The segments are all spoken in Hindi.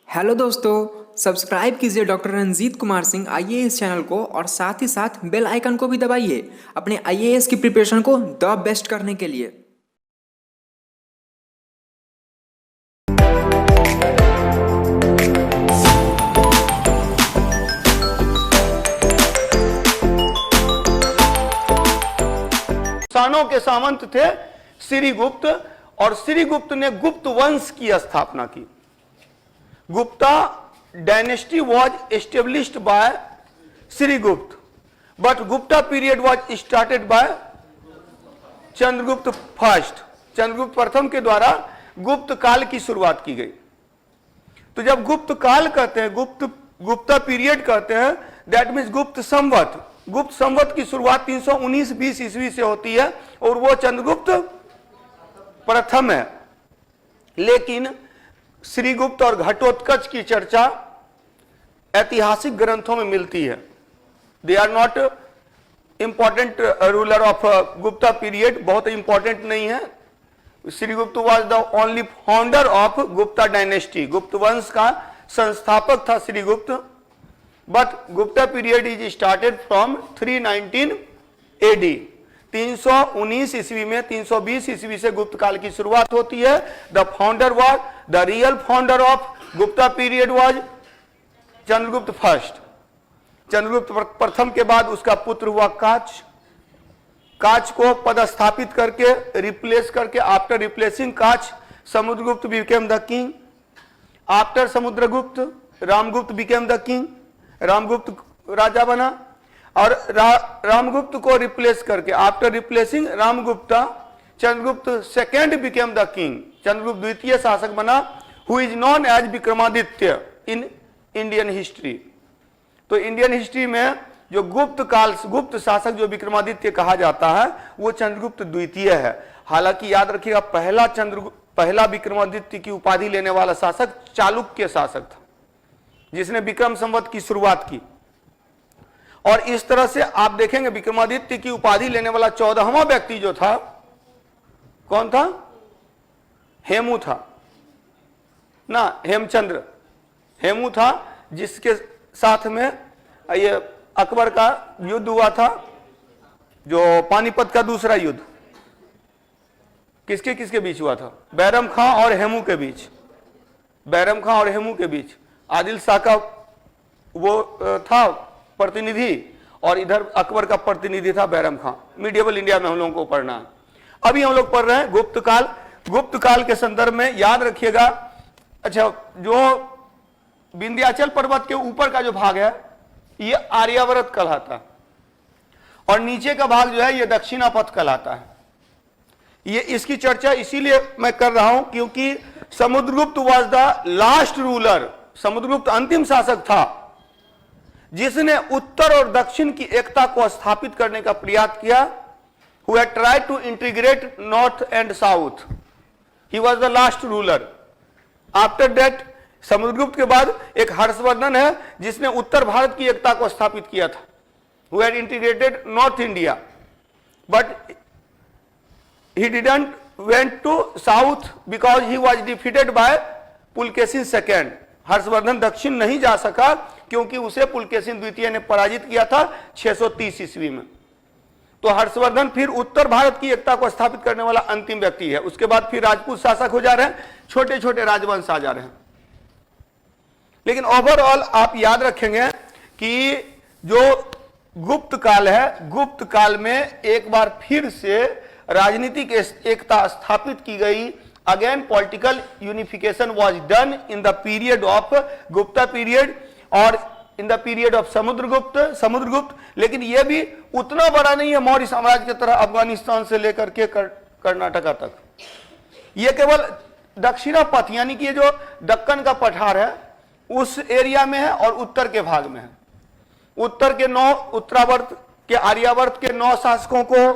हेलो दोस्तों, सब्सक्राइब कीजिए doctor Ranjit Kumar Singh IAS channel को और साथ ही साथ बेल आइकन को भी दबाइए अपने आईएएस की प्रिपरेशन को द बेस्ट करने के लिए। कुषाणों के सामंत थे श्रीगुप्त, और श्रीगुप्त ने गुप्त वंश की स्थापना की। Gupta dynasty was established by Srigupta, but Gupta period was started by Chandragupta first. Chandragupta प्रथम के द्वारा गुप्त काल की शुरुआत की गई। तो जब गुप्त काल कहते हैं, गुप्ता पीरियड कहते हैं, दैट मीन्स गुप्त संवत। गुप्त संवत की शुरुआत 319-20 ईस्वी से होती है और वो चंद्रगुप्त प्रथम है। लेकिन श्रीगुप्त और घटोत्कच की चर्चा ऐतिहासिक ग्रंथों में मिलती है। They are not important ruler of Gupta period, बहुत इंपॉर्टेंट नहीं है। Srigupta was the only founder of Gupta dynasty, Gupta वंश का संस्थापक था Srigupta. But Gupta period is started from 319 AD, 319 ईस्वी में 320 ईस्वी से गुप्त काल की शुरुआत होती है। The founder was, the real founder of Gupta period was Chandragupta first. Chandragupta प्रथम के बाद उसका पुत्र हुआ काच। काच को पदस्थापित करके, रिप्लेस करके, after replacing Kacha, Samudragupta became the king. After Samudragupta, Ramgupta became the king. Ramgupta राजा बना और रामगुप्त को रिप्लेस करके, after replacing Ramgupta, Chandragupta second became the king. Chandragupta द्वितीय शासक बना, who is known as Vikramaditya in Indian history. तो इंडियन हिस्ट्री में जो गुप्त शासक जो विक्रमादित्य कहा जाता है वो चंद्रगुप्त द्वितीय है। हालांकि याद रखिएगा, पहला विक्रमादित्य की उपाधि लेने वाला शासक चालुक्य शासक था, जिसने विक्रम संवत की शुरुआत की। और इस तरह से आप देखेंगे विक्रमादित्य की उपाधि लेने वाला 14वां व्यक्ति जो था, कौन था? हेमू था ना, हेमचंद्र हेमू था, जिसके साथ में ये अकबर का युद्ध हुआ था, जो पानीपत का दूसरा युद्ध किसके किसके बीच हुआ था? बैरम खां और हेमू के बीच। बैरम खां और हेमू के बीच आदिल शाह का वो था प्रतिनिधि, और इधर अकबर का प्रतिनिधि था बैरम खां। मिडिएवल इंडिया में हम लोगों को पढ़ना है। अभी हम लोग पढ़ रहे हैं गुप्त काल। गुप्त काल के संदर्भ में याद रखिएगा, अच्छा, जो विंध्याचल पर्वत के ऊपर का जो भाग है ये आर्यावर्त कहलाता है, और नीचे का भाग जो है ये दक्षिणापथ कहलाता है। ये इसकी चर्चा इसीलिए मैं कर रहा हूं क्योंकि Samudragupta was the last ruler. Samudragupta अंतिम शासक था जिसने उत्तर और दक्षिण की एकता को स्थापित करने का प्रयास किया। Who had tried to integrate north and south. He was the last ruler. After that, Samudragupta के बाद एक हर्षवर्धन है जिसने उत्तर भारत की एकता को स्थापित किया था। Who had integrated North India, but he didn't went to south because he was defeated by Pulakeshin second. Harshvardhan दक्षिण नहीं जा सका क्योंकि उसे पुलकेशिन द्वितीय ने पराजित किया था 630 ईस्वी में। तो हर्षवर्धन फिर उत्तर भारत की एकता को स्थापित करने वाला अंतिम व्यक्ति है। उसके बाद फिर राजपूत शासक हो जा रहे हैं, छोटे छोटे राजवंश आ जा रहे हैं। लेकिन ओवरऑल आप याद रखेंगे कि जो गुप्त काल है, गुप्त काल में एक बार फिर से राजनीतिक एकता स्थापित की गई। Again political unification was done in the period of Gupta period और in the period of Samudragupta. लेकिन यह भी उतना बड़ा नहीं है मौर्य साम्राज्य की तरह, अफगानिस्तान से लेकर के कर्नाटका तक। यह केवल दक्षिणापथ यानी कि जो दक्कन का पठार है उस एरिया में है और उत्तर के भाग में है। उत्तर के 9 उत्तरावर्त के आर्यावर्त के 9 शासकों को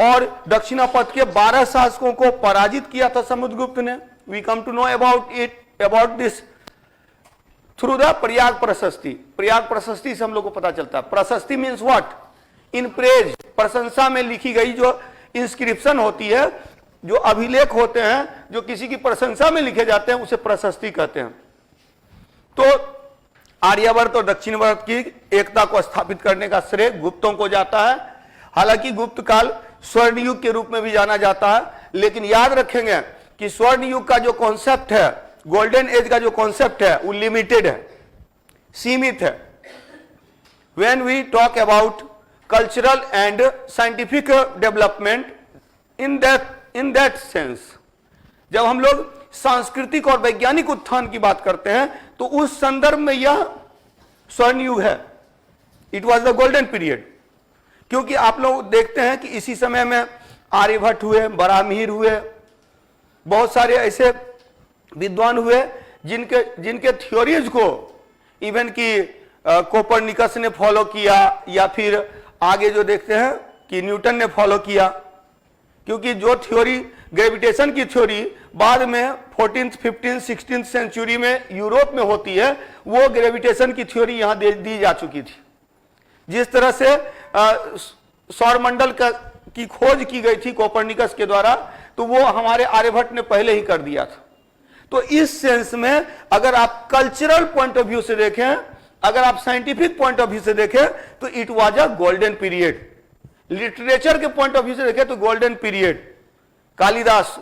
और दक्षिणापथ के 12 शासकों को पराजित किया था समुद्रगुप्त ने। We come to know about this through the Prayag Prashasti. Prayag प्रशस्ति से हम लोग को पता चलता है। प्रशस्ति मीन्स व्हाट? इन प्रेज, प्रशंसा में लिखी गई जो इंस्क्रिप्शन होती है, जो अभिलेख होते हैं, जो किसी की प्रशंसा में लिखे जाते हैं, उसे प्रशस्ति कहते हैं। आर्यावर्त और दक्षिण भारत की एकता को स्थापित करने का श्रेय गुप्तों को जाता है। हालांकि गुप्त काल स्वर्ण युग के रूप में भी जाना जाता है, लेकिन याद रखेंगे कि स्वर्ण युग का जो कॉन्सेप्ट है, गोल्डन एज का जो कॉन्सेप्ट है, वो लिमिटेड है, सीमित है। When we talk about cultural and scientific development, in that sense, जब हम लोग सांस्कृतिक और वैज्ञानिक उत्थान की बात करते हैं तो उस संदर्भ में यह स्वर्ण युग है। It was the golden period, क्योंकि आप लोग देखते हैं कि इसी समय में आर्यभट्ट हुए, बराहमिहिर हुए, बहुत सारे ऐसे विद्वान हुए जिनके थ्योरीज को इवन कि कोपरनिकस ने फॉलो किया, या फिर आगे जो देखते हैं कि न्यूटन ने फॉलो किया। क्योंकि जो थ्योरी, ग्रेविटेशन की थ्योरी बाद में 14th, 15th, 16th सेंचुरी में यूरोप में होती है, वो ग्रेविटेशन की थ्योरी यहां दी जा चुकी थी। जिस तरह से सौरमंडल की खोज की गई थी कोपरनिकस के द्वारा, तो वो हमारे आर्यभट्ट ने पहले ही कर दिया था। तो इस सेंस में अगर आप कल्चरल पॉइंट ऑफ व्यू से देखें, अगर आप साइंटिफिक पॉइंट ऑफ व्यू से देखें, तो it was a golden period. Literature के पॉइंट ऑफ व्यू से देखें तो golden period. Kalidas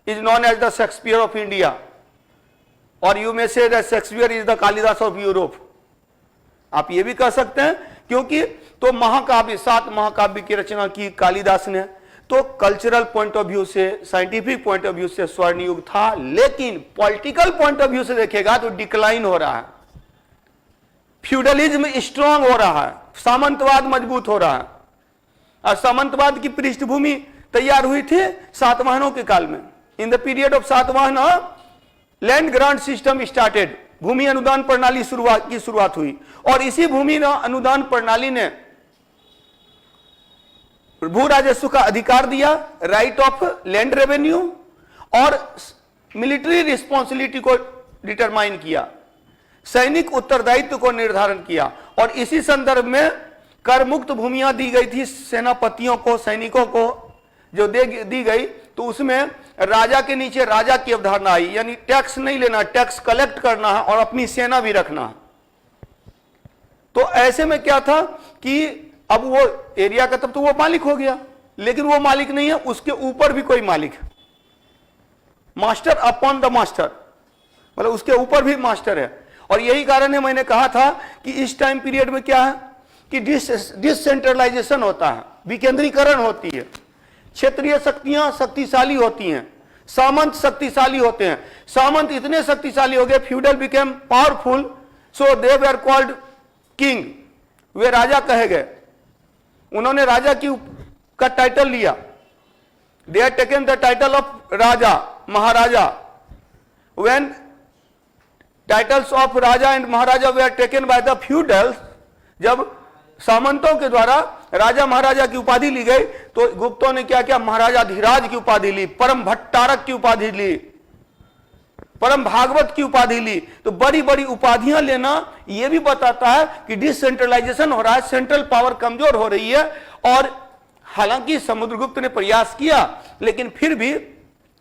is known as the Shakespeare of India, और you may say that Shakespeare is the Kalidas of Europe. आप ये भी कह सकते हैं, क्योंकि तो महाकाव्य, 7 महाकाव्य की रचना की कालिदास ने। तो कल्चरल पॉइंट ऑफ व्यू से, साइंटिफिक पॉइंट ऑफ व्यू से स्वर्ण युग था, लेकिन पॉलिटिकल पॉइंट ऑफ व्यू से देखेगा तो डिक्लाइन हो रहा है। फ्यूडलिज्म स्ट्रांग हो रहा है, सामंतवाद मजबूत हो रहा है। और सामंतवाद की पृष्ठभूमि तैयार हुई थी सातवाहनों के काल में। In the period of Satavahana land grant system started, भूमि अनुदान प्रणाली की शुरुआत हुई, और इसी भूमि अनुदान प्रणाली ने भू राजस्व का अधिकार दिया, राइट ऑफ लैंड रेवेन्यू, और मिलिट्री रिस्पॉन्सिबिलिटी को डिटरमाइन किया, सैनिक उत्तरदायित्व को निर्धारण किया। और इसी संदर्भ में कर मुक्त भूमियां दी गई थी सेनापतियों को, सैनिकों को जो दी गई, तो उसमें राजा के नीचे राजा की अवधारणा आई, यानी टैक्स नहीं लेना, टैक्स कलेक्ट करना है और अपनी सेना भी रखना है। तो ऐसे में क्या था कि अब वो एरिया का तब तो वो मालिक हो गया, लेकिन वो मालिक नहीं है, उसके ऊपर भी कोई मालिक है। मास्टर अपॉन द मास्टर, मतलब उसके ऊपर भी मास्टर है। और यही कारण है, मैंने कहा था कि इस टाइम पीरियड में क्या है कि डिसेंट्रलाइजेशन होता है, विकेंद्रीकरण होती है, क्षेत्रीय शक्तियां शक्तिशाली होती हैं, सामंत शक्तिशाली होते हैं। सामंत इतने शक्तिशाली हो गए, feudal became powerful, so they were called king, वे राजा कहे गए। उन्होंने राजा का टाइटल लिया, they have taken the title of raja, maharaja. When titles of raja and maharaja were taken by the feudals, जब सामंतों के द्वारा राजा महाराजा की उपाधि ली गई, तो गुप्तों ने क्या किया, महाराजा धीराज की उपाधि ली, परम भट्टारक की उपाधि ली, परम भागवत की उपाधि ली। तो बड़ी बड़ी उपाधियां लेना यह भी बताता है कि डिसेंट्रलाइजेशन हो रहा है, सेंट्रल पावर कमजोर हो रही है। और हालांकि समुद्रगुप्त ने प्रयास किया, लेकिन फिर भी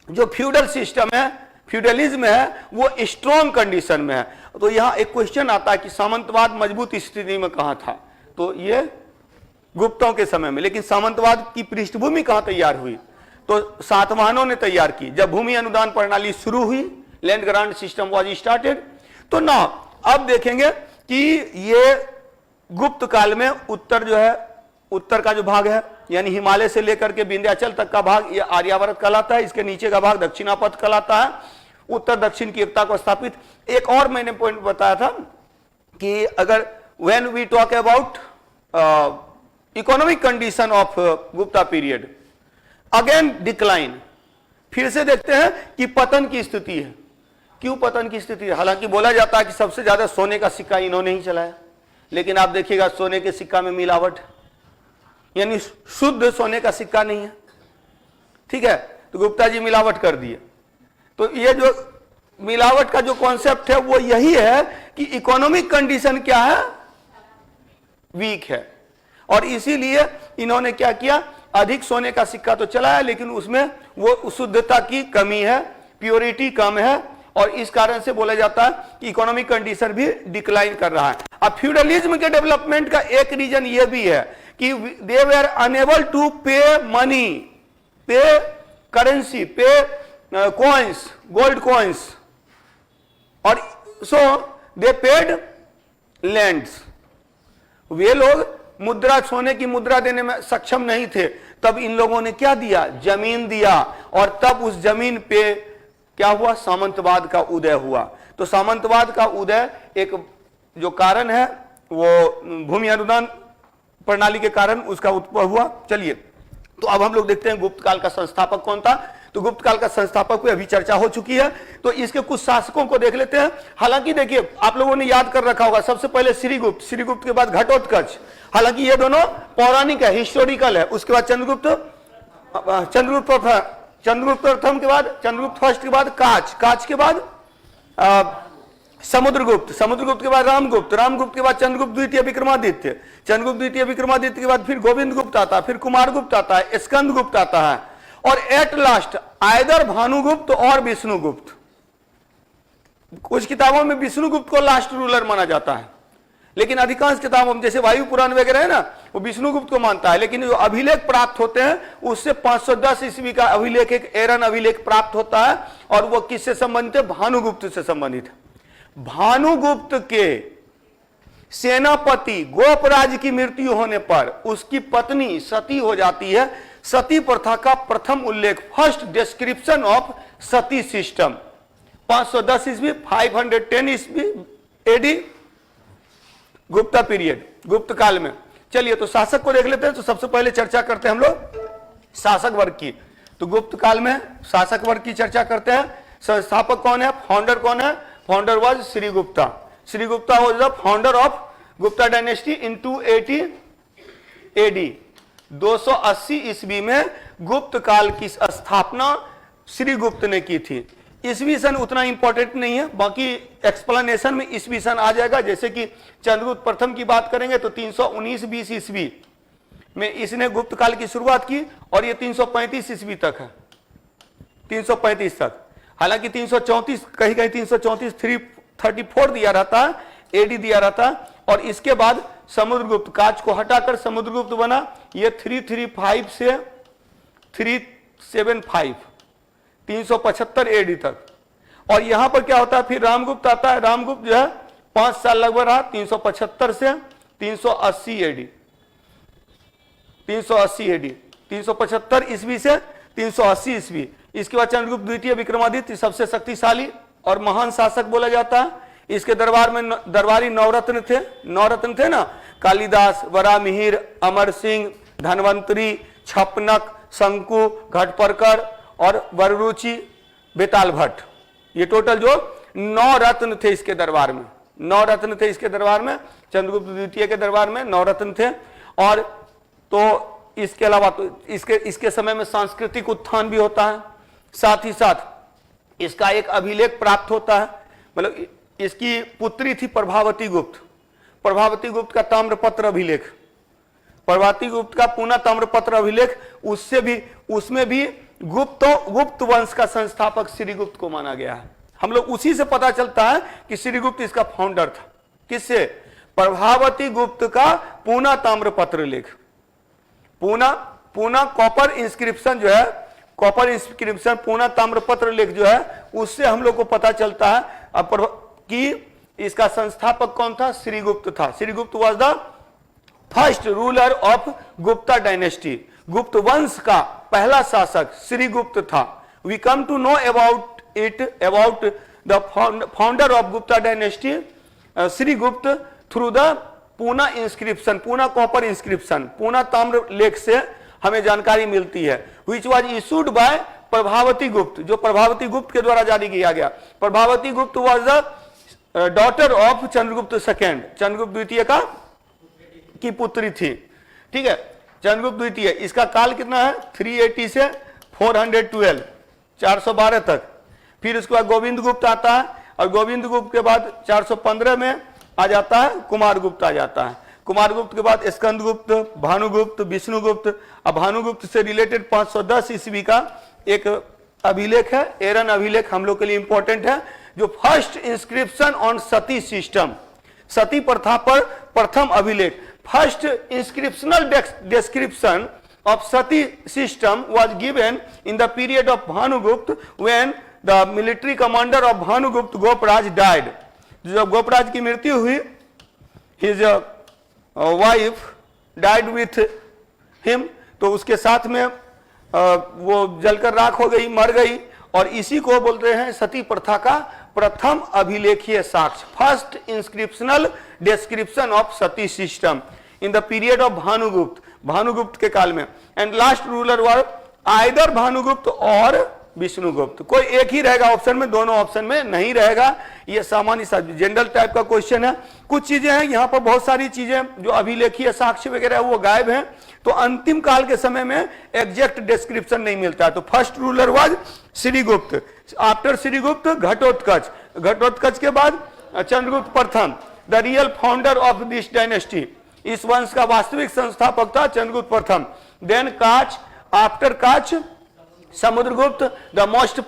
जो फ्यूडल सिस्टम है, फ्यूडलिज्म है, वो स्ट्रॉन्ग कंडीशन में है। तो यहां एक क्वेश्चन आता है कि सामंतवाद मजबूत स्थिति में कहां था, तो ये गुप्तों के समय में। लेकिन सामंतवाद की पृष्ठभूमि कहां तैयार हुई, तो सातवाहनों ने तैयार की। जब भूमि अनुदान प्रणाली शुरू हुई, land grant system was started. तो ना अब देखेंगे कि ये गुप्त काल में उत्तर जो है, उत्तर का जो भाग है, यानी हिमालय से लेकर के विंध्याचल तक का भाग, ये आर्यावर्त कहलाता है। इसके नीचे का भाग दक्षिणापथ कहलाता है। उत्तर दक्षिण की एकता को स्थापित। एक और मैंने पॉइंट बताया था कि अगर when we talk about economic condition of Gupta period, again decline, फिर से देखते हैं कि पतन की स्थिति है। क्यों पतन की स्थिति है? हालांकि बोला जाता है कि सबसे ज्यादा सोने का सिक्का इन्होंने ही चलाया, लेकिन आप देखिएगा सोने के सिक्का में मिलावट, यानी शुद्ध सोने का सिक्का नहीं है। ठीक है, तो गुप्ता जी मिलावट कर दिए। तो ये जो मिलावट का जो कॉन्सेप्ट है वो यही है कि इकोनॉमिक कंडीशन क्या है, वीक है, और इसीलिए इन्होंने क्या किया, अधिक सोने का सिक्का तो चलाया, लेकिन उसमें वो शुद्धता की कमी है, प्योरिटी कम है, और इस कारण से बोला जाता है कि इकोनॉमिक कंडीशन भी डिक्लाइन कर रहा है। अब फ्यूडलिज्म के डेवलपमेंट का एक रीजन यह भी है कि दे वेर अनेबल टू पे मनी, पे करेंसी, पे कॉइन्स, गोल्ड कॉइन्स, और सो दे पेड लैंड्स। वे लोग मुद्रा, सोने की मुद्रा देने में सक्षम नहीं थे, तब इन लोगों ने क्या दिया, जमीन दिया, और तब उस जमीन पे क्या हुआ, सामंतवाद का उदय हुआ। तो सामंतवाद का उदय एक जो कारण है वो भूमि अनुदान प्रणाली के कारण उसका उत्पन्न हुआ। चलिए, तो अब हम लोग देखते हैं गुप्त काल का संस्थापक कौन था। तो गुप्त काल का संस्थापक पे अभी चर्चा हो चुकी है, तो इसके कुछ शासकों को देख लेते हैं। हालांकि देखिए, आप लोगों ने याद कर रखा होगा, सबसे पहले श्रीगुप्त, श्रीगुप्त के बाद घटोत्कच। हालांकि ये दोनों पौराणिक है, हिस्टोरिकल है। उसके बाद चंद्रगुप्त, चंद्रगुप्त प्रथम के बाद, चंद्रगुप्त फर्स्ट के बाद काच, काच के बाद समुद्रगुप्त, समुद्रगुप्त के बाद रामगुप्त, रामगुप्त के बाद चंद्रगुप्त द्वितीय विक्रमादित्य, चंद्रगुप्त द्वितीय विक्रमादित्य के बाद फिर गोविंद गुप्त आता है, फिर कुमारगुप्त आता है, स्कंदगुप्त आता है, और एट लास्ट आइदर भानुगुप्त और विष्णुगुप्त। कुछ किताबों में विष्णुगुप्त को लास्ट रूलर माना जाता है, लेकिन अधिकांश किताबों में जैसे वायु पुराण वगैरह है ना, वो विष्णुगुप्त को मानता है। लेकिन जो अभिलेख प्राप्त होते हैं उससे 510 ईस्वी का अभिलेख, एक एरन अभिलेख प्राप्त होता है, और वो किससे संबंधित है, भानुगुप्त से संबंधित है। भानुगुप्त के सेनापति गोपराज की मृत्यु होने पर उसकी पत्नी सती हो जाती है। सती प्रथा का प्रथम उल्लेख, first description of Sati system, 510 ईस्वी, 510 ईस्वी एडी, गुप्ता पीरियड, गुप्त काल में। चलिए, तो शासक को देख लेते हैं। तो सबसे पहले चर्चा करते हैं हम लोग शासक वर्ग की। तो गुप्त काल में शासक वर्ग की चर्चा करते हैं। संस्थापक कौन है, फाउंडर कौन है? Founder was Shrigupta. Shrigupta was the founder of Gupta dynasty in 280 AD. 280 ईस्वी में गुप्त काल की स्थापना श्रीगुप्त ने की थी। ईस्वी सन उतना इंपॉर्टेंट नहीं है, बाकी एक्सप्लेनेशन में ईस्वी सन आ जाएगा। जैसे कि चंद्रगुप्त प्रथम की बात करेंगे तो 319-20 ईस्वी में इसने गुप्त काल की शुरुआत की, और ये 335 ईस्वी तक है, 335 तक। हालांकि 334, कहीं कहीं 334, 334 दिया रहता है, एडी दिया रहता है। और इसके बाद समुद्रगुप्त, काच को हटाकर समुद्रगुप्त बना, ये 335 से 375, 375 एडी तक। और यहां पर क्या होता है, फिर रामगुप्त आता है। रामगुप्त जो है 5 साल लगभग रहा, 375 से 380 एडी, 380 एडी, 375 ईस्वी से 380 ईस्वी। इसके बाद चंद्रगुप्त द्वितीय विक्रमादित्य सबसे शक्तिशाली और महान शासक बोला जाता है। इसके दरबार में दरबारी नवरत्न थे, नवरत्न थे ना, कालिदास, वरामिहिर, अमर सिंह, धनवंतरी, छपनक, शंकु, घटपरकर और वररुचि, बेताल भट्ट। ये टोटल जो 9 रत्न थे इसके दरबार में, 9 रत्न थे इसके दरबार में। चंद्रगुप्त द्वितीय के दरबार में 9 रत्न थे। और तो इसके अलावा तो इसके समय में सांस्कृतिक उत्थान भी होता है। साथ ही साथ इसका एक अभिलेख प्राप्त होता है, मतलब इसकी पुत्री थी प्रभावती गुप्त, प्रभावती गुप्त का ताम्रपत्र अभिलेख, प्रभावती गुप्त का पूना ताम्रपत्र अभिलेख, उसमें भी गुप्त वंश का संस्थापक श्रीगुप्त को माना गया है। हम लोग उसी से पता चलता है कि श्रीगुप्त इसका फाउंडर था। किससे? प्रभावती गुप्त का पूना ताम्रपत्र लेख, पूना कॉपर इंस्क्रिप्शन जो है, कॉपर इंस्क्रिप्शन, पूना ताम्रपत्र लेख जो है, उससे हम लोग को पता चलता है कि इसका संस्थापक कौन था? श्रीगुप्त था। Shrigupta was the first ruler of Gupta dynasty. Gupta वंश का पहला शासक श्रीगुप्त था। We come to know about the founder of Gupta dynasty Shrigupta through the Poona inscription, Poona copper inscription, Poona ताम्र लेख से हमें जानकारी मिलती है, which was issued by Prabhavati Gupta, जो प्रभावती गुप्त के द्वारा जारी किया गया। प्रभावती गुप्त was the daughter of Chandragupta second, Chandragupta द्वितीय की पुत्री थी। ठीक है, चंद्रगुप्त द्वितीय, इसका काल कितना है? 380 से 412, 412 तक। फिर उसके बाद गोविंद गुप्त आता है, और गोविंद गुप्त के बाद 415 में आ जाता है कुमारगुप्त आ जाता है। कुमारगुप्त के बाद स्कंदगुप्त, भानुगुप्त, विष्णुगुप्त। अब भानुगुप्त से रिलेटेड 510 ईस्वी का एक अभिलेख है, एरन अभिलेख, हम लोग के लिए इंपॉर्टेंट है, जो first inscription on sati system, sati प्रथा पर प्रथम अभिलेख, first inscriptional description of Sati system was given in the period of Bhanugupta when the military commander of Bhanugupta Goparaj died. जब गोपराज की मृत्यु हुई, his wife died with him, तो उसके साथ में वो जलकर राख हो गई, मर गई, और इसी को बोलते हैं सती प्रथा का प्रथम अभिलेखीय साक्ष्य, first inscriptional description of Sati system in the period of Bhanugupta, Bhanugupta के काल में। And last ruler were either Bhanugupta और विष्णुगुप्त, कोई एक ही रहेगा ऑप्शन में, दोनों ऑप्शन में नहीं रहेगा। ये सामान्य सा जनरल टाइप का क्वेश्चन है। कुछ चीजें हैं यहाँ पर, बहुत सारी चीजें जो अभिलेखीय साक्ष्य वगैरह वो गायब हैं, तो अंतिम काल के समय में एग्जैक्ट डिस्क्रिप्शन नहीं मिलता है। तो first ruler was Srigupta, after Srigupta Ghatotkacha, Ghatotkacha के बाद चंद्रगुप्त प्रथम, the real founder of this dynasty, इस वंश का वास्तविक संस्थापक था चंद्रगुप्त प्रथम। देन काच, आफ्टर काच समुद्रगुप्त, द मोस्ट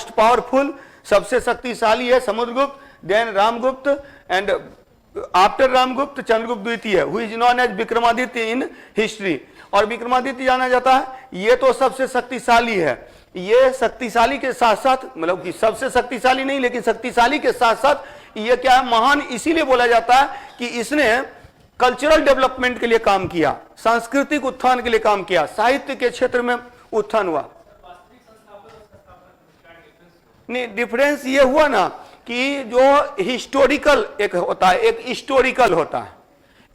पावरफुल, सबसे शक्तिशाली है Samudragupta. Then Ramgupta, and after Ramgupta Chandragupta द्वितीय, who is known as Vikramaditya in history, और विक्रमादित्य जाना जाता है, ये तो सबसे शक्तिशाली है। ये शक्तिशाली के साथ साथ, मतलब कि सबसे शक्तिशाली नहीं, लेकिन शक्तिशाली के साथ साथ ये क्या है, महान इसीलिए बोला जाता है कि इसने कल्चरल डेवलपमेंट के लिए काम किया, सांस्कृतिक उत्थान के लिए काम किया, साहित्य के क्षेत्र में उत्थान हुआ। नहीं, डिफरेंस ये हुआ ना कि जो हिस्टोरिकल एक होता है, एक हिस्टोरिकल होता है,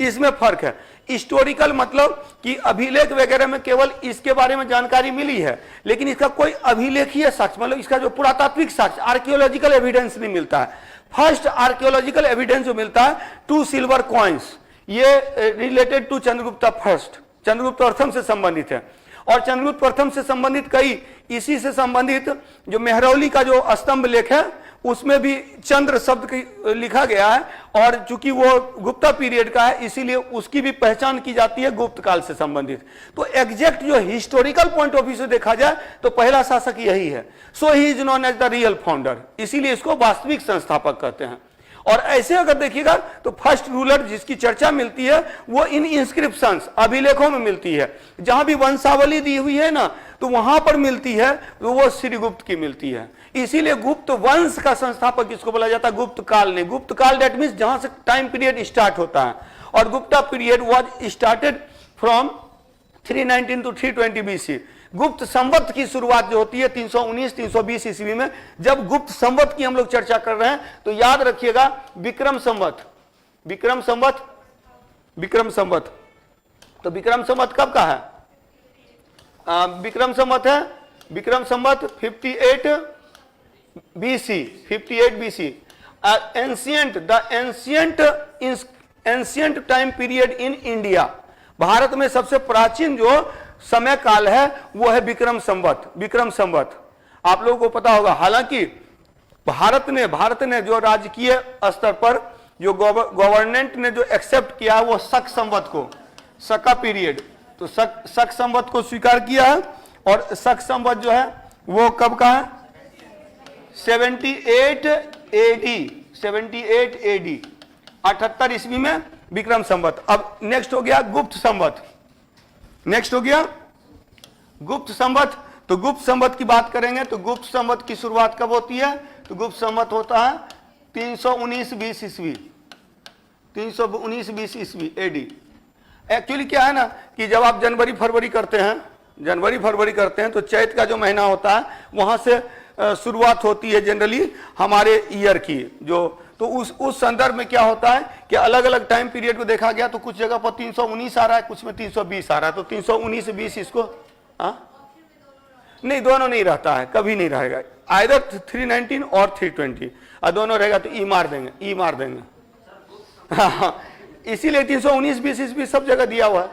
इसमें फर्क है। हिस्टोरिकल मतलब कि अभिलेख वगैरह में केवल इसके बारे में जानकारी मिली है, लेकिन इसका कोई अभिलेखीय साक्ष्य, मतलब इसका जो पुरातात्विक साक्ष्य, आर्कियोलॉजिकल एविडेंस नहीं मिलता है। फर्स्ट आर्कियोलॉजिकल एविडेंस जो मिलता है 2 सिल्वर कॉइन्स, ये related to Chandragupta first, Chandragupta प्रथम से संबंधित है। और चंद्रगुप्त प्रथम से संबंधित कई, इसी से संबंधित जो मेहरौली का जो स्तंभ लेख है उसमें भी चंद्र शब्द लिखा गया है, और चूंकि वो गुप्ता पीरियड का है इसीलिए उसकी भी पहचान की जाती है गुप्त काल से संबंधित। तो एग्जैक्ट जो हिस्टोरिकल पॉइंट ऑफ व्यू से देखा जाए तो पहला शासक यही है। So he is known as the real founder, इसीलिए इसको वास्तविक संस्थापक कहते हैं। और ऐसे अगर देखिएगा तो फर्स्ट रूलर जिसकी चर्चा मिलती है वो इन इंस्क्रिप्शंस, अभिलेखों में मिलती है। जहां भी वंशावली दी हुई है ना तो वहां पर मिलती है, तो वो श्रीगुप्त की मिलती है। इसीलिए गुप्त वंश का संस्थापक किसको बोला जाता है, गुप्त काल ने। गुप्त काल दैट मीन्स जहां से टाइम पीरियड स्टार्ट होता है, और Gupta period was started from 319 to 320 BC। गुप्त संवत की शुरुआत जो होती है 319-320 ईस्वी में। जब गुप्त संवत की हम लोग चर्चा कर रहे हैं तो याद रखिएगा विक्रम संवत, विक्रम संवत, विक्रम संवत, तो विक्रम संवत कब का है? विक्रम संवत है, Vikram Samvat 58 BC, 58 BC। Ancient time period in India, Bharat में सबसे प्राचीन जो समय काल है वो है विक्रम संवत, विक्रम संवत। आप लोगों को पता होगा, हालांकि भारत ने जो राजकीय स्तर पर जो गवर्नमेंट ने जो एक्सेप्ट किया है वो शक संवत को, शका पीरियड, तो शक संवत को स्वीकार किया है। और शक संवत जो है वो कब का है? 78 AD, 78 AD, 78 ईस्वी में विक्रम संवत। अब नेक्स्ट हो गया गुप्त संवत, नेक्स्ट हो गया गुप्त संवत। तो गुप्त संवत की बात करेंगे तो गुप्त संवत की शुरुआत कब होती है? तो गुप्त संवत होता है 319-20 ईस्वी, 319-20 ईस्वी AD। एक्चुअली क्या है ना कि जब आप जनवरी फरवरी करते हैं तो चैत का जो महीना होता है वहां से शुरुआत होती है जनरली हमारे ईयर की। जो तो उस संदर्भ में क्या होता है कि अलग अलग टाइम पीरियड को देखा गया तो कुछ जगह पर 319 आ रहा है, कुछ में 320 आ रहा है। तो 319-20 इसको नहीं, दोनों नहीं रहता है, कभी नहीं रहेगा, आइदर 319 और 320, और दोनों रहेगा तो ई मार देंगे। हाँ, इसीलिए 319-20 ईस्वी सब जगह दिया हुआ है।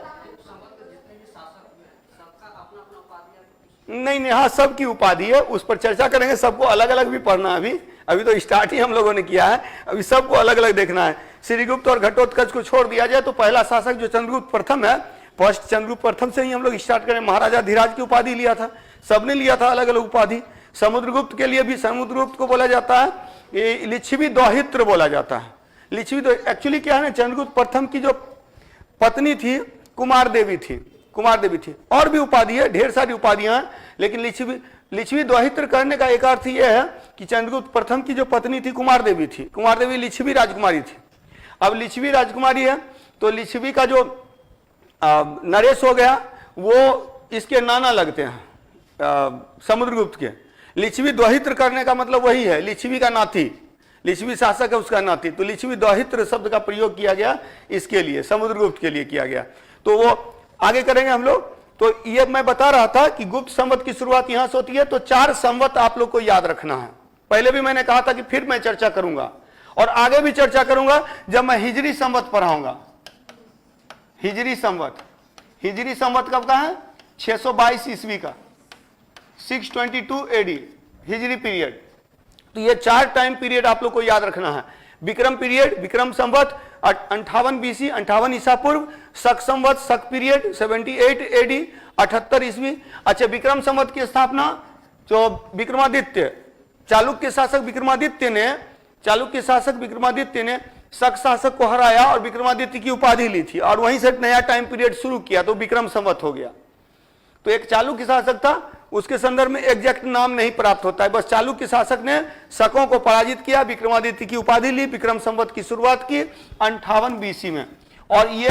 नहीं, हाँ, सबकी उपाधि है, उस पर चर्चा करेंगे। सबको अलग अलग भी पढ़ना है, अभी तो स्टार्ट ही हम लोगों ने किया है, अभी सबको अलग अलग देखना है। श्रीगुप्त और घटोत्कच को छोड़ दिया जाए तो पहला शासक जो चंद्रगुप्त प्रथम है, फर्स्ट चंद्रगुप्त प्रथम से ही हम लोग स्टार्ट करें। महाराजा धीराज की उपाधि लिया था, सबने लिया था अलग अलग उपाधि। समुद्रगुप्त के लिए भी समुद्रगुप्त को बोला जाता है, ये लिच्छवी दौहित्र बोला जाता है। लिच्छवी एक्चुअली क्या है ना, चंद्रगुप्त प्रथम की जो पत्नी थी कुमार देवी थी। और भी उपाधि है, ढेर सारी उपाधियां हैं, लेकिन लिच्छवी दौहित्र करने का एक अर्थ यह है कि चंद्रगुप्त प्रथम की जो पत्नी थी कुमार देवी लिच्छवी राजकुमारी थी। अब लिच्छवी राजकुमारी है तो लिच्छवी का जो नरेश हो गया वो इसके नाना लगते हैं समुद्रगुप्त के। लिच्छवी दौहित्र करने का मतलब वही है, लिच्छवी का नाती, लिच्छवी शासक है उसका नाती, तो लिच्छवी दौहित्र शब्द का प्रयोग किया गया इसके लिए, समुद्रगुप्त के लिए किया गया। तो वो आगे करेंगे हम लोग। तो ये मैं बता रहा था कि गुप्त संवत की शुरुआत यहां से होती है। तो 4 संवत आप लोग को याद रखना है। पहले भी मैंने कहा था कि फिर मैं चर्चा करूंगा और आगे भी चर्चा करूंगा जब मैं हिजरी संवत पढ़ाऊंगा। हिजरी संवत कब का है? 622 ईस्वी का, 622 एडी हिजरी पीरियड। तो ये 4 टाइम पीरियड आप लोग को याद रखना है। विक्रम पीरियड, विक्रम संवत 58 बीसी 58 ईसा पूर्व, शक संवत शक पीरियड 78 एडी 78 ईस्वी। अच्छा, विक्रम संवत की स्थापना जो विक्रमादित्य चालुक्य शासक विक्रमादित्य ने शक शासक को हराया और विक्रमादित्य की उपाधि ली थी और वहीं से नया टाइम पीरियड शुरू किया, तो विक्रम संवत हो गया। तो एक चालुक्य शासक था, उसके संदर्भ में एग्जैक्ट नाम नहीं प्राप्त होता है, बस चालुक्य शासक ने शकों को पराजित किया, विक्रमादित्य की उपाधि ली, विक्रम संवत की शुरुआत की 58 बीसी में। और ये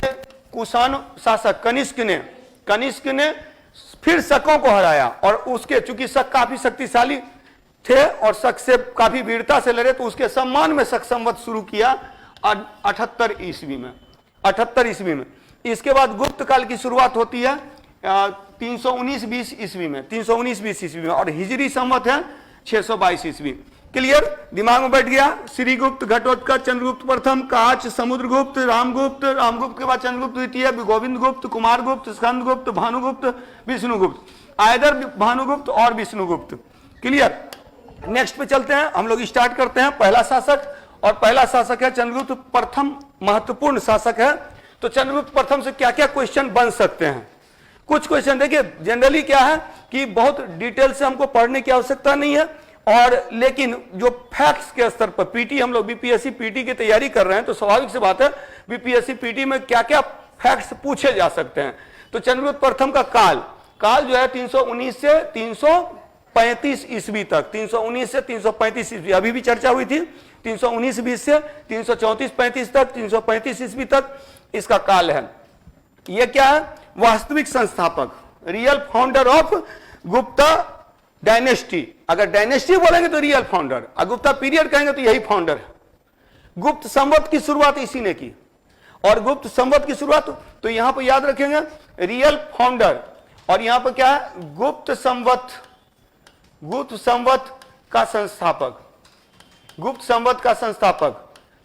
कुषाण शासक कनिष्क ने फिर शकों को हराया और उसके चूंकि शक काफी शक्तिशाली थे और शक से काफी वीरता से लड़े, तो उसके सम्मान में शक संवत शुरू किया 78 ईस्वी में। इसके बाद गुप्त काल की शुरुआत होती है 319-20 ईस्वी में और हिजरी संवत है 622 ईस्वी। क्लियर, दिमाग में बैठ गया? श्रीगुप्त, घटोत्कच, चंद्रगुप्त प्रथम, काच, समुद्रगुप्त, रामगुप्त के बाद चंद्रगुप्त द्वितीय, गोविंदगुप्त, कुमारगुप्त, स्कंदगुप्त, भानुगुप्त, विष्णुगुप्त, आयदर भानुगुप्त और विष्णुगुप्त। क्लियर, नेक्स्ट पे चलते हैं, हम लोग स्टार्ट करते हैं। पहला शासक है चंद्रगुप्त प्रथम, महत्वपूर्ण शासक है। तो चंद्रगुप्त प्रथम से क्या क्या क्वेश्चन बन सकते हैं? कुछ क्वेश्चन देखिए, जनरली क्या है कि बहुत डिटेल से हमको पढ़ने की आवश्यकता नहीं है, और लेकिन जो फैक्ट्स के स्तर पर पीटी, हम लोग बीपीएससी पीटी की तैयारी कर रहे हैं, तो स्वाभाविक सी बात है बीपीएससी पीटी में क्या क्या फैक्ट्स पूछे जा सकते हैं। तो चंद्रगुप्त प्रथम का काल जो है 319 से 335 ईस्वी तक, 319 से 335 ईस्वी, अभी भी चर्चा हुई थी, 319-20 से 334-35 तक, 335 ईस्वी तक इसका काल है। यह क्या है? वास्तविक संस्थापक, real founder of Gupta dynasty. अगर डायनेस्टी बोलेंगे तो रियल फाउंडर, और गुप्ता पीरियड कहेंगे तो यही फाउंडर है। गुप्त संवत की शुरुआत इसी ने की, और गुप्त संवत की शुरुआत तो यहां पर याद रखेंगे रियल फाउंडर, और यहां पर क्या है? गुप्त संवत का संस्थापक,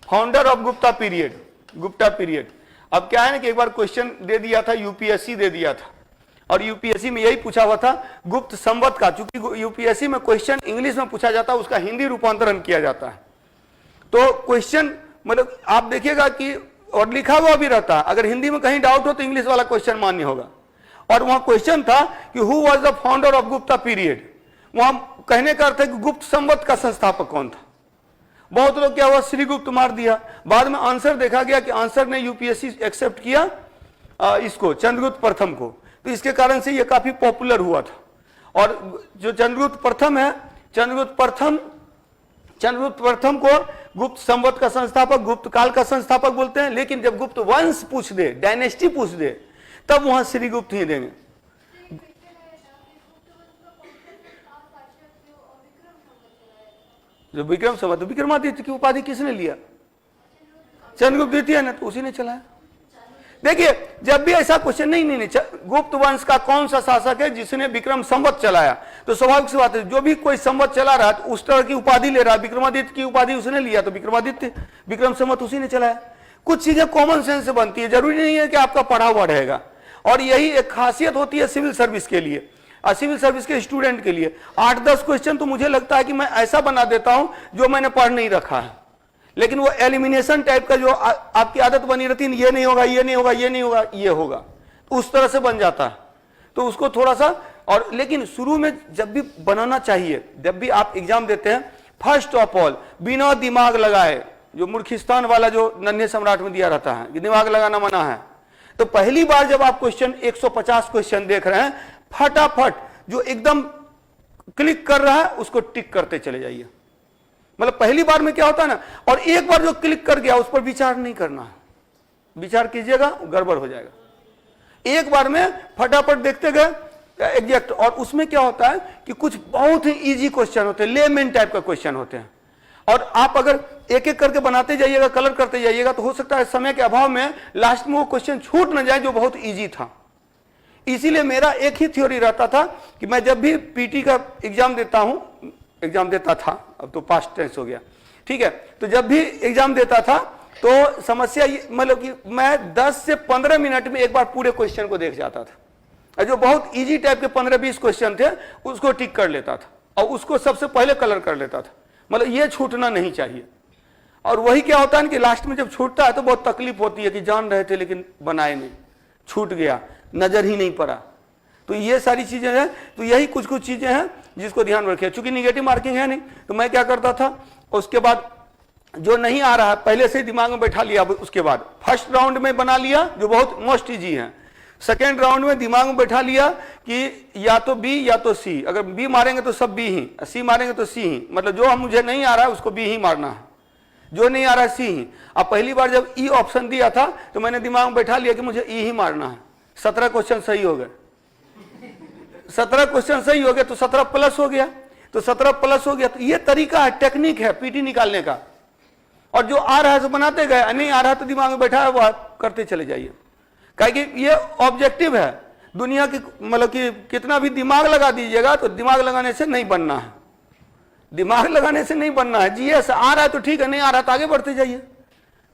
फाउंडर ऑफ गुप्ता पीरियड। अब क्या है ना कि एक बार क्वेश्चन दे दिया था, यूपीएससी दे दिया था, और यूपीएससी में यही पूछा हुआ था गुप्त संवत का। चूंकि यूपीएससी में क्वेश्चन इंग्लिश में पूछा जाता है, उसका हिंदी रूपांतरण किया जाता है। तो क्वेश्चन मतलब आप देखिएगा कि और लिखा हुआ भी रहता है, अगर हिंदी में कहीं डाउट हो तो इंग्लिश वाला क्वेश्चन मान्य होगा। और वहां क्वेश्चन था कि who was the founder of Gupta period. वहां कहने का अर्थ है कि गुप्त संवत का संस्थापक कौन था। बहुत लोग क्या हुआ, श्रीगुप्त मार दिया, बाद में आंसर देखा गया कि आंसर ने यूपीएससी एक्सेप्ट किया इसको, चंद्रगुप्त प्रथम को, तो इसके कारण से ये काफी पॉपुलर हुआ था। और जो चंद्रगुप्त प्रथम है, चंद्रगुप्त प्रथम को गुप्त संवत का संस्थापक, गुप्त काल का संस्थापक बोलते हैं, लेकिन जब गुप्त वंश पूछ दे, डायनेस्टी पूछ दे, तब वहां श्रीगुप्त ही देंगे। जो विक्रम संवत, विक्रमादित्य की उपाधि किसने लिया? चंद्रगुप्त द्वितीय ने, तो उसी ने चलाया। देखिए, जब भी ऐसा क्वेश्चन नहीं, गुप्त वंश का कौन सा शासक है जिसने विक्रम संवत चलाया, तो स्वाभाविक सी बात है जो भी कोई संवत चला रहा है तो उस तरह की उपाधि ले रहा है। विक्रमादित्य की उपाधि उसने लिया, तो विक्रम संवत उसी ने चलाया। कुछ चीजें कॉमन सेंस से बनती है, जरूरी नहीं है कि आपका पढ़ा हुआ रहेगा। और यही एक खासियत होती है सिविल सर्विस के लिए, सिविल सर्विस के स्टूडेंट के लिए। 8-10 क्वेश्चन तो मुझे लगता है कि मैं ऐसा बना देता हूं जो मैंने पढ़ नहीं रखा है, लेकिन वो एलिमिनेशन टाइप का जो आपकी आदत बनी रहती है, ये नहीं होगा, ये नहीं होगा, ये नहीं होगा, ये होगा, उस तरह से बन जाता है। तो उसको थोड़ा सा और लेकिन शुरू में जब भी बनाना चाहिए, जब भी आप एग्जाम देते हैं, फर्स्ट ऑफ ऑल बिना दिमाग लगाए, जो मूर्खिस्तान वाला जो नन्हे सम्राट में दिया रहता है कि दिमाग लगाना मना है, तो पहली बार जब आप क्वेश्चन 150 क्वेश्चन देख रहे हैं, फटाफट जो एकदम क्लिक कर रहा है उसको टिक करते चले जाइए। मतलब पहली बार में क्या होता है ना, और एक बार जो क्लिक कर गया उस पर विचार नहीं करना है, विचार कीजिएगा गड़बड़ हो जाएगा। एक बार में फटाफट देखते गए एग्जैक्ट। और उसमें क्या होता है कि कुछ बहुत ही इजी क्वेश्चन होते हैं, लेमन टाइप का क्वेश्चन होते हैं, और आप अगर एक एक करके बनाते जाइएगा, कलर करते जाइएगा, तो हो सकता है समय के अभाव में लास्ट में वो क्वेश्चन छूट न जाए जो बहुत इजी था। इसीलिए मेरा एक ही थ्योरी रहता था कि मैं जब भी पीटी का एग्जाम देता था, अब तो पास्ट टेंस हो गया, ठीक है, तो जब भी एग्जाम देता था तो समस्या मतलब कि मैं 10 से 15 मिनट में एक बार पूरे क्वेश्चन को देख जाता था, और जो बहुत इजी टाइप के 15-20 क्वेश्चन थे उसको टिक कर लेता था और उसको सबसे पहले कलर कर लेता था। मतलब ये छूटना नहीं चाहिए। और वही क्या होता है कि लास्ट में जब छूटता है तो बहुत तकलीफ होती है कि जान रहे थे लेकिन बनाए नहीं, छूट गया, नजर ही नहीं पड़ा। तो ये सारी चीजें हैं, तो यही कुछ कुछ चीजें हैं जिसको ध्यान रखिए। चूंकि निगेटिव मार्किंग है नहीं, तो मैं क्या करता था, उसके बाद जो नहीं आ रहा है पहले से दिमाग में बैठा लिया, उसके बाद फर्स्ट राउंड में बना लिया जो बहुत मोस्ट इजी है, सेकेंड राउंड में दिमाग में बैठा लिया कि या तो बी या तो सी, अगर बी मारेंगे तो सब बी ही, सी मारेंगे तो सी ही, मतलब जो मुझे नहीं आ रहा है उसको बी ही मारना है, जो नहीं आ रहा है सी ही। अब पहली बार जब ई ऑप्शन दिया था तो मैंने दिमाग में बैठा लिया कि मुझे ई ही मारना है। 17 क्वेश्चन सही हो गए, 17 क्वेश्चन सही हो गए तो 17 प्लस हो गया, तो 17 प्लस हो गया। तो ये तरीका है, टेक्निक है पीटी निकालने का। और जो आ रहा है तो बनाते गए, नहीं आ रहा तो दिमाग में बैठा है वो करते चले जाइए। कि ये ऑब्जेक्टिव है दुनिया की, मतलब कि कितना भी दिमाग लगा दीजिएगा तो दिमाग लगाने से नहीं बनना है, दिमाग लगाने से नहीं बनना है। जीएस आ रहा है तो ठीक है, नहीं आ रहा तो आगे बढ़ते जाइए।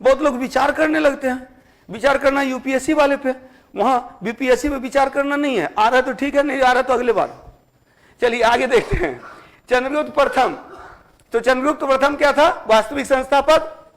बहुत लोग विचार करने लगते हैं, विचार करना यूपीएससी वाले पे, वहां बीपीएससी में विचार करना नहीं है, आ रहा है तो ठीक है, नहीं आ रहा तो अगले बार। चलिए आगे देखते हैं। चंद्रगुप्त प्रथम, तो चंद्रगुप्त प्रथम क्या था, वास्तविक संस्थापक,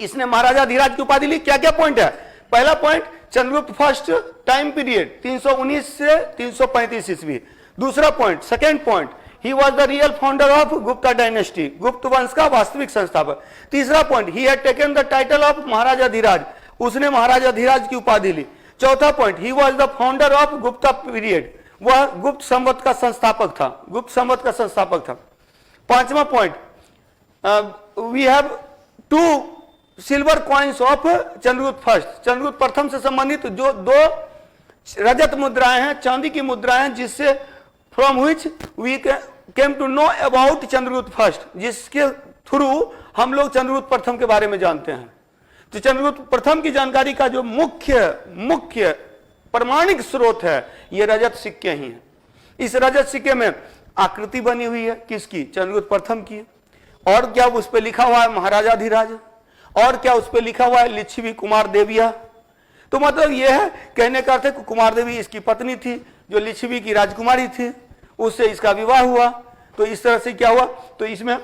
इसने महाराजा धीराज की उपाधि ली। क्या क्या पॉइंट है, पहला point Chandragupta first time period 319 से 335 ईस्वी। दूसरा पॉइंट, second point, he was the real founder of Gupta dynasty, Gupta वंश का वास्तविक संस्थापक। तीसरा point, he had taken the title of Maharaja Dhiraj, उसने महाराजा धीराज की उपाधि ली। चौथा point, he was the founder of Gupta period, वह गुप्त संवत का संस्थापक था, गुप्त संवत का संस्थापक था। पांचवा point, we have 2 silver coins of Chandragupta first, Chandragupta प्रथम से संबंधित जो 2 रजत मुद्राएं हैं, चांदी की मुद्राएं हैं, जिससे from which we came to know about Chandragupta first, जिसके थ्रू हम लोग चंद्रगुप्त प्रथम के बारे में जानते हैं। तो चंद्रगुप्त प्रथम की जानकारी का जो मुख्य प्रमाणिक स्रोत है ये रजत सिक्के ही हैं। इस रजत सिक्के में आकृति बनी हुई है किसकी, चंद्रगुप्त प्रथम की। और क्या उस पर लिखा हुआ है महाराजा धीराज, और क्या उस पर लिखा हुआ है लिच्छवी कुमार देविया। तो मतलब यह है, कहने का अर्थ है कुमार देवी इसकी पत्नी थी जो लिच्छवी की राजकुमारी थी, उससे इसका विवाह हुआ। तो इस तरह से क्या हुआ, तो इसमें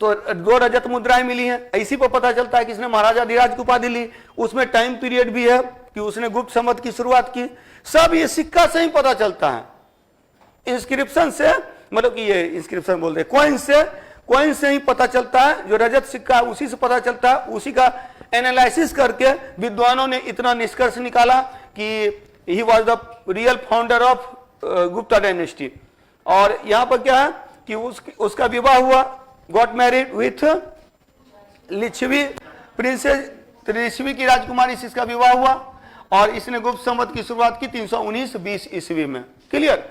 तो 2 रजत मुद्राएं मिली हैं, इसी पर पता चलता है कि इसने महाराजा धीराज की उपाधि ली। उसमें टाइम पीरियड भी है कि उसने गुप्त संवत की शुरुआत की। सब ये सिक्का से ही पता चलता है, इंस्क्रिप्शन से, मतलब कि ये इंस्क्रिप्शन बोलते हैं कॉइन से ही पता चलता है। जो रजत सिक्का है उसी से पता चलता है, उसी का एनालिसिस करके विद्वानों ने इतना निष्कर्ष निकाला कि he was the real founder of Gupta dynasty. और यहां पर क्या है कि उसका विवाह हुआ, got married with Lichchhavi princess, Lichchhavi की राजकुमारी से इसका विवाह हुआ। और इसने गुप्त संवत की शुरुआत की 319-20 ईस्वी में। क्लियर,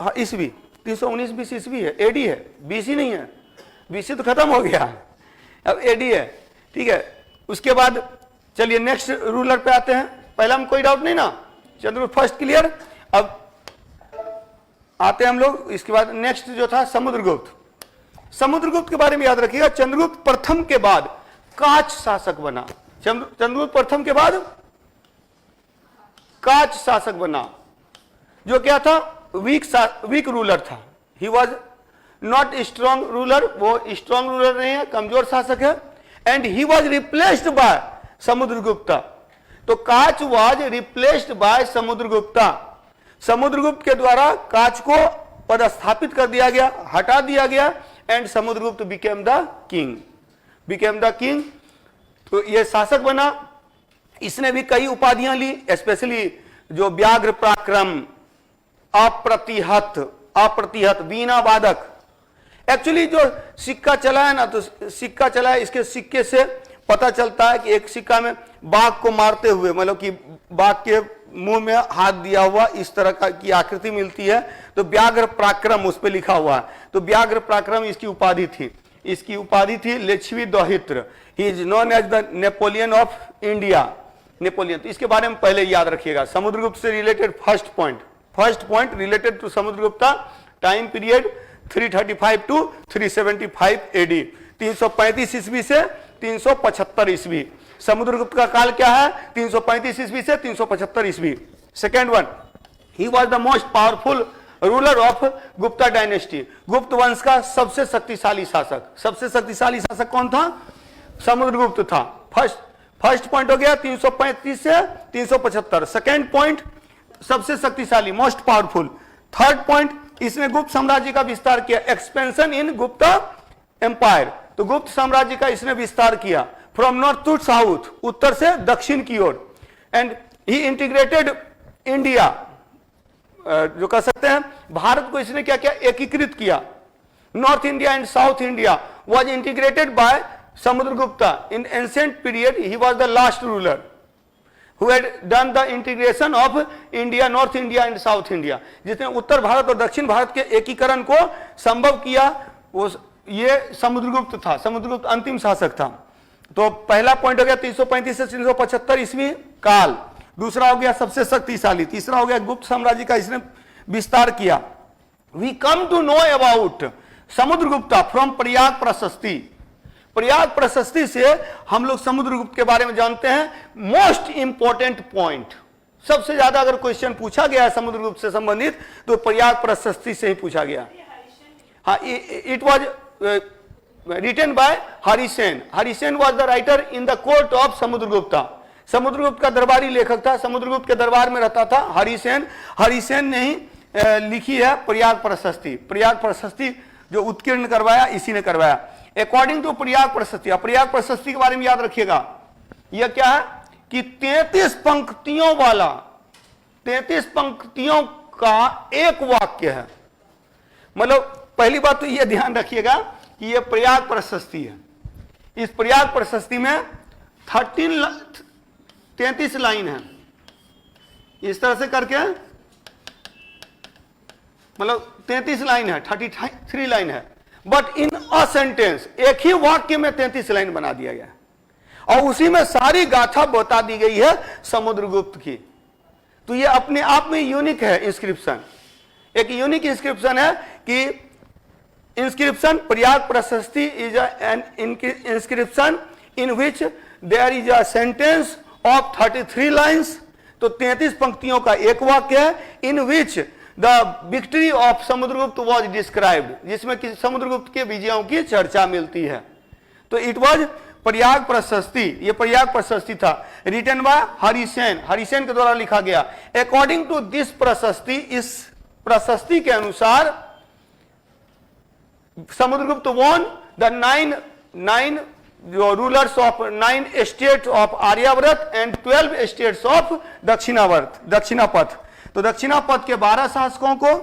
हाँ ईस्वी 319-20 ईस्वी है, एडी है, बीसी नहीं है, बीसी तो खत्म हो गया, अब एडी है, ठीक है। उसके बाद चलिए नेक्स्ट रूलर पे आते हैं। पहला में कोई डाउट नहीं ना, चंद्रगुप्त फर्स्ट क्लियर। अब आते हैं हम लोग, इसके बाद नेक्स्ट जो था समुद्रगुप्त। समुद्रगुप्त के बारे में याद रखिएगा, चंद्रगुप्त प्रथम के बाद काच शासक बना। चंद्रगुप्त प्रथम के बाद काच शासक बना, जो क्या था, वीक रूलर था। He was not strong ruler, वो स्ट्रॉन्ग रूलर नहीं है, कमजोर शासक है। And he was replaced by Samudragupta. तो काच was replaced by Samudragupta. Samudragupta के द्वारा काच को पदस्थापित कर दिया गया, हटा दिया गया, and Samudragupta became the king. तो ये शासक बना। इसने भी कई उपाधियां ली, स्पेशली जो व्याघ्र पराक्रम, अप्रतिहत, वीणा वादक। एक्चुअली जो सिक्का चला है ना, तो सिक्का चला है, इसके सिक्के से पता चलता है कि एक सिक्का में बाघ को मारते हुए, मतलब कि बाघ के मुंह में हाथ दिया हुआ इस तरह का की आकृति मिलती है, तो व्याघ्र पराक्रम उस पर लिखा हुआ है। तो व्याघ्र पराक्रम इसकी उपाधि थी। इसकी उपाधि थी लिच्छवी दोहित्र। He is known as the Napoleon of India. Napoleon, तो इसके बारे में पहले याद रखिएगा। समुद्रगुप्त से related first point related to Samudragupta, time period 335 to 375 AD, 335 ईस्वी से 375 ईस्वी। समुद्रगुप्त का काल क्या है? 335 ईस्वी से 375 ईस्वी। Second one, he was the most powerful ruler of Gupta dynasty. Gupta वंश का सबसे शक्तिशाली शासक। सबसे शक्तिशाली शासक कौन था? समुद्रगुप्त था। फर्स्ट पॉइंट हो गया 335 से 375। सेकेंड पॉइंट, सबसे शक्तिशाली, मोस्ट पावरफुल। थर्ड पॉइंट, इसने गुप्त साम्राज्य का विस्तार किया, एक्सपेंशन इन गुप्ता एम्पायर। तो गुप्त साम्राज्य का इसने विस्तार किया फ्रॉम नॉर्थ टू साउथ, उत्तर से दक्षिण की ओर। एंड ही इंटीग्रेटेड इंडिया, जो कह सकते हैं भारत को इसने क्या किया? एकीकृत किया। North India and south India was integrated by Samudragupta. In ancient period he was the last ruler who had done the integration of India, North India and South India। जिसने उत्तर भारत और दक्षिण भारत के एकीकरण को संभव किया, वो ये समुद्रगुप्त था। समुद्रगुप्त अंतिम शासक था। तो पहला पॉइंट हो गया 335 से 375 ईस्वी काल। दूसरा हो गया सबसे शक्तिशाली। तीसरा हो गया गुप्त साम्राज्य का इसने विस्तार किया। We come to know about Samudragupta from Prayag Prashasti. Prayag प्रशस्ति से हम लोग समुद्रगुप्त के बारे में जानते हैं। मोस्ट इंपॉर्टेंट पॉइंट, सबसे ज्यादा अगर क्वेश्चन पूछा गया है समुद्रगुप्त से संबंधित तो प्रयाग प्रशस्ति से ही पूछा गया। हाँ, it was written by Harisena. Harisena was the writer in the court of Samudragupta. Samudragupta का दरबारी लेखक था, समुद्रगुप्त के दरबार में रहता था हरिसेन। हरिसेन ने ही लिखी है प्रयाग प्रशस्ति। प्रयाग प्रशस्ति जो उत्कीर्ण करवाया, इसी ने करवाया। अकॉर्डिंग टू प्रयाग प्रशस्ति, प्रयाग प्रशस्ति के बारे में याद रखिएगा, यह क्या है कि 33 पंक्तियों वाला, 33 पंक्तियों का एक वाक्य है। मतलब पहली बात तो यह ध्यान रखिएगा कि यह प्रयाग प्रशस्ति है। इस प्रयाग प्रशस्ति में 33 लाइन है। इस तरह से करके मतलब 33 लाइन है, 33 लाइन है। बट इन अ सेंटेंस, एक ही वाक्य में 33 लाइन बना दिया गया और उसी में सारी गाथा बता दी गई है समुद्रगुप्त की। तो ये अपने आप में यूनिक है इंस्क्रिप्शन। एक यूनिक इंस्क्रिप्शन है कि inscription Prayag Prashasti is an inscription in which there is a sentence of 33 lines. तो 33 पंक्तियों का एक वाक्य है। In which the victory of Samudragupta was described, जिसमें कि समुद्रगुप्त के विजयों की चर्चा मिलती है। तो इट वॉज प्रयाग प्रशस्ति। ये प्रयाग प्रशस्ति था, रिटन बाय हरिसेन। हरिसेन के द्वारा लिखा गया। अकॉर्डिंग टू दिस प्रशस्ति, इस प्रशस्ति के अनुसार Samudragupta won the 9 rulers of 9 states of Aryavarta and 12 states of Dakshinapatha. तो दक्षिणापथ के 12 शासकों को,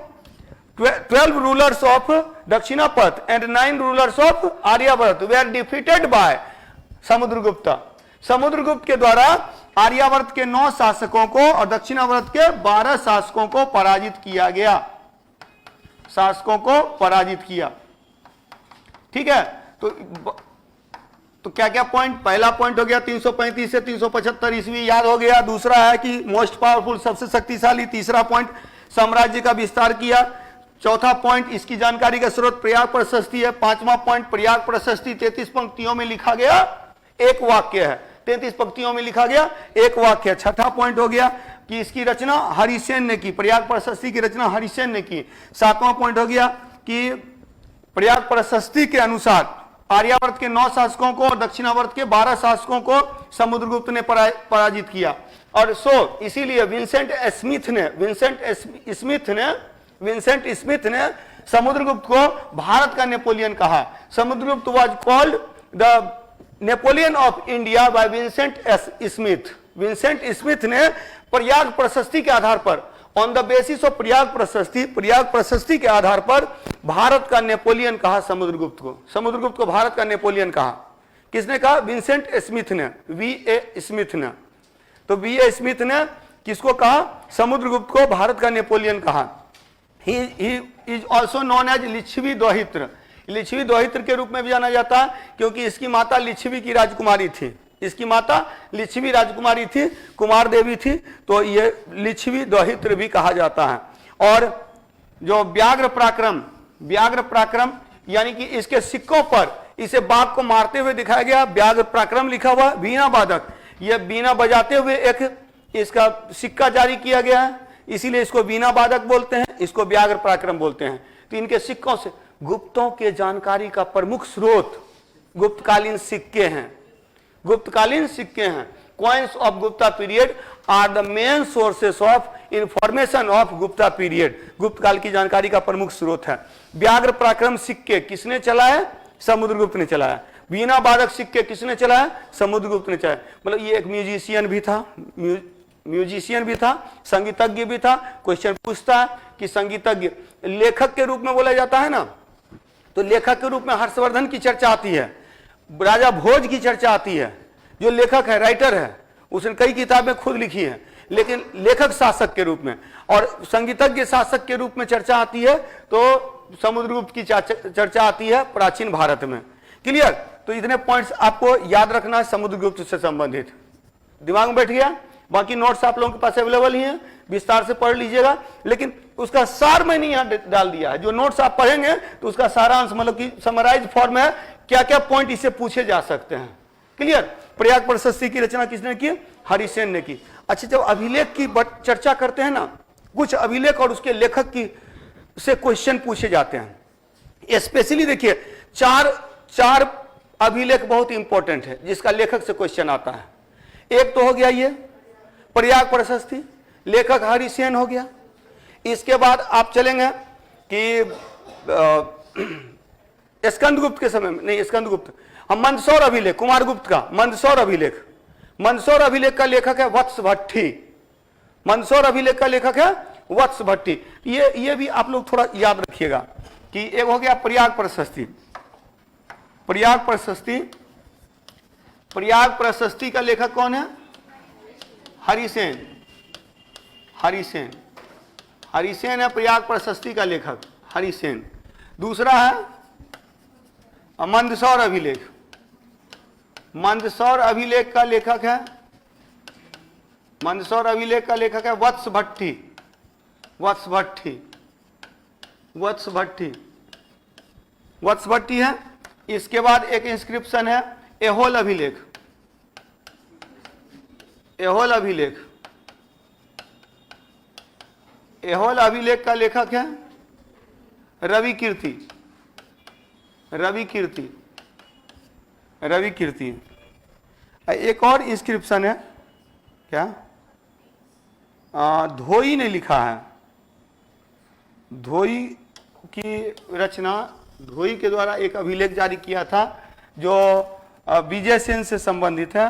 12 rulers of Dakshinapatha and 9 rulers of Aryavarta वे are defeated by Samudragupta. Samudragupta के द्वारा आर्यावर्त के 9 शासकों को और दक्षिणावर्त के 12 शासकों को पराजित किया गया। शासकों को पराजित किया। ठीक है। तो क्या क्या पॉइंट? पहला पॉइंट हो गया 335 से 375 ईस्वी, याद हो गया। दूसरा है कि मोस्ट पावरफुल, सबसे शक्तिशाली। तीसरा पॉइंट, साम्राज्य का विस्तार किया। चौथा पॉइंट, इसकी जानकारी का स्रोत प्रयाग प्रशस्ति है। पांचवा पॉइंट, प्रयाग प्रशस्ति 33 पंक्तियों में लिखा गया एक वाक्य है। 33 पंक्तियों में लिखा गया एक वाक्य। छठा पॉइंट हो गया कि इसकी रचना हरिसेन ने की। प्रयाग प्रशस्ति की रचना हरिसेन ने की। सातवां पॉइंट हो गया कि प्रयाग प्रशस्ति के अनुसार आर्यावर्त के 9 शासकों को और दक्षिणावर्त के 12 शासकों को समुद्रगुप्त ने पराजित किया। और सो इसीलिए विंसेंट स्मिथ ने समुद्रगुप्त को भारत का नेपोलियन कहा। Samudragupta was called the Napoleon of India by Vincent Smith. Vincent Smith ने प्रयाग प्रशस्ति के आधार पर, on the basis of Prayag प्रशस्ति के आधार पर भारत का नेपोलियन कहा समुद्रगुप्त को। समुद्रगुप्त को भारत का नेपोलियन कहा। किसने कहा? विंसेंट स्मिथ ने, V.A. स्मिथ ने। तो V.A. स्मिथ ने किसको कहा? समुद्रगुप्त को भारत का नेपोलियन कहा। He is also known as Lichchhavi दोहित्र। लिच्छवी दोहित्र के रूप में भी जाना जाता है क्योंकि इसकी माता लिच्छवी की राजकुमारी थी। इसकी माता लिच्छवी राजकुमारी थी, कुमार देवी थी, तो ये लिच्छवी दोहित्र भी कहा जाता है। और जो व्याघ्र पराक्रम यानी कि इसके सिक्कों पर इसे बाघ को मारते हुए दिखाया गया, व्याघ्र पराक्रम लिखा हुआ। बीना वादक, यह बीना बजाते हुए एक इसका सिक्का जारी किया गया है, इसीलिए इसको बीना वादक बोलते हैं, इसको व्याघ्र पराक्रम बोलते हैं। तो इनके सिक्कों से गुप्तों के जानकारी का प्रमुख स्रोत गुप्तकालीन सिक्के हैं। गुप्तकालीन सिक्के हैं। Coins of Gupta period are the main sources of information of Gupta period. Gupta काल की जानकारी का प्रमुख स्रोत है। व्याघ्र पराक्रम सिक्के किसने चलाया? समुद्रगुप्त ने चलाया। बीना वादक सिक्के किसने चलाया? समुद्रगुप्त ने चलाया। मतलब ये एक म्यूजिशियन भी था, संगीतज्ञ भी था। क्वेश्चन पूछता है कि संगीतज्ञ लेखक के रूप में बोला जाता है ना, तो लेखक के रूप में हर्षवर्धन की चर्चा आती है, राजा भोज की चर्चा आती है। जो लेखक है, राइटर है, उसने कई किताबें खुद लिखी हैं, लेकिन लेखक शासक के रूप में और संगीतज्ञ शासक के रूप में चर्चा आती है तो समुद्रगुप्त की चर्चा आती है प्राचीन भारत में। क्लियर? तो इतने पॉइंट्स आपको याद रखना है समुद्रगुप्त से संबंधित। दिमाग में बैठ गया? बाकी नोट्स आप लोगों के पास अवेलेबल ही है, विस्तार से पढ़ लीजिएगा, लेकिन उसका सार मैंने यहां डाल दिया है। जो नोट्स आप पढ़ेंगे तो उसका सारांश मतलब कि समराइज फॉर्म है, क्या क्या पॉइंट इससे पूछे जा सकते हैं। क्लियर? प्रयाग प्रशस्ति की रचना किसने की? हरिसेन ने की। अच्छा, जब अभिलेख की चर्चा करते हैं ना, कुछ अभिलेख और उसके लेखक की से क्वेश्चन पूछे जाते हैं। स्पेशली देखिए, चार अभिलेख बहुत इंपॉर्टेंट है जिसका लेखक से क्वेश्चन आता है। एक तो हो गया ये प्रयाग प्रशस्ति, लेखक हरिसेन हो गया। इसके बाद आप चलेंगे कि स्कंदगुप्त के समय में, नहीं स्कंदगुप्त, हम मंदसौर अभिलेख, कुमारगुप्त का मंदसौर अभिलेख का लेखक है वत्स भट्टी। मंदसौर अभिलेख का लेखक है वत्स भट्टी। ये भी आप लोग थोड़ा याद रखिएगा कि एक हो गया प्रयाग प्रशस्ति का लेखक कौन है? हरिसेन है प्रयाग प्रशस्ति का लेखक, हरिसेन। दूसरा है मंदसौर अभिलेख का लेखक है वत्स भट्टी है। इसके बाद एक इंस्क्रिप्शन है एहोल अभिलेख का लेखक है रवि कीर्ति। एक और इंस्क्रिप्शन है क्या, धोई ने लिखा है। धोई की रचना, धोई के द्वारा एक अभिलेख जारी किया था जो विजय सेन से संबंधित है।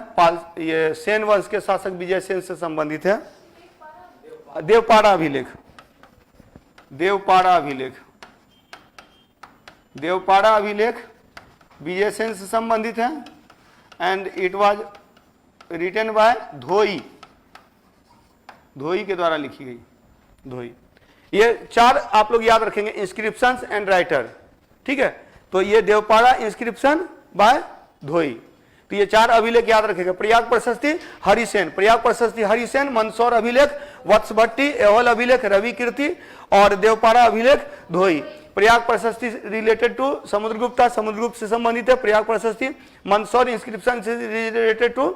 ये सेन वंश के शासक विजय सेन से संबंधित है। देवपाड़ा अभिलेख विजय सेन से संबंधित है and it was written by Dhoyi के द्वारा लिखी गई। धोई, ये चार आप लोग याद रखेंगे, इंस्क्रिप्शंस एंड राइटर। ठीक है, तो ये देवपाड़ा इंस्क्रिप्शन बाय धोई, तो ये चार अभिलेख याद रखेगा। प्रयाग प्रशस्ति हरिसेन, मंदसौर अभिलेख वत्स भट्टी, एहोल अभिलेख रवि कीर्ति और देवपाड़ा अभिलेख धोई। प्रयाग प्रशस्ति रिलेटेड टू समुद्रगुप्त से संबंधित है प्रयाग प्रशस्ति। मंदसौर इंस्क्रिप्शन से रिलेटेड टू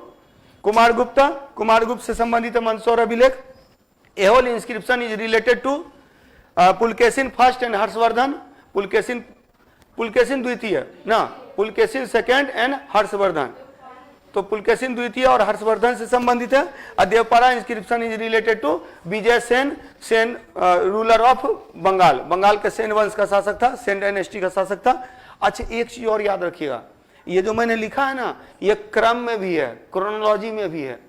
कुमारगुप्त से संबंधित है मंदसौर अभिलेख। Aihole inscription is related to Pulakeshin first and Harshavardhan, Pulakeshin द्वितीय ना, पुलकेशिन सेकेंड एंड हर्षवर्धन। तो पुलकेशिन द्वितीय और हर्षवर्धन से संबंधित है। Devpara inscription is related to Vijay Sen, Sen ruler of Bengal, Bengal के सेन वंश का शासक था, सेन डायनेस्टी का शासक था। अच्छा, एक चीज और याद रखिएगा, ये जो मैंने लिखा है ना, ये क्रम में भी है, क्रोनोलॉजी में भी है।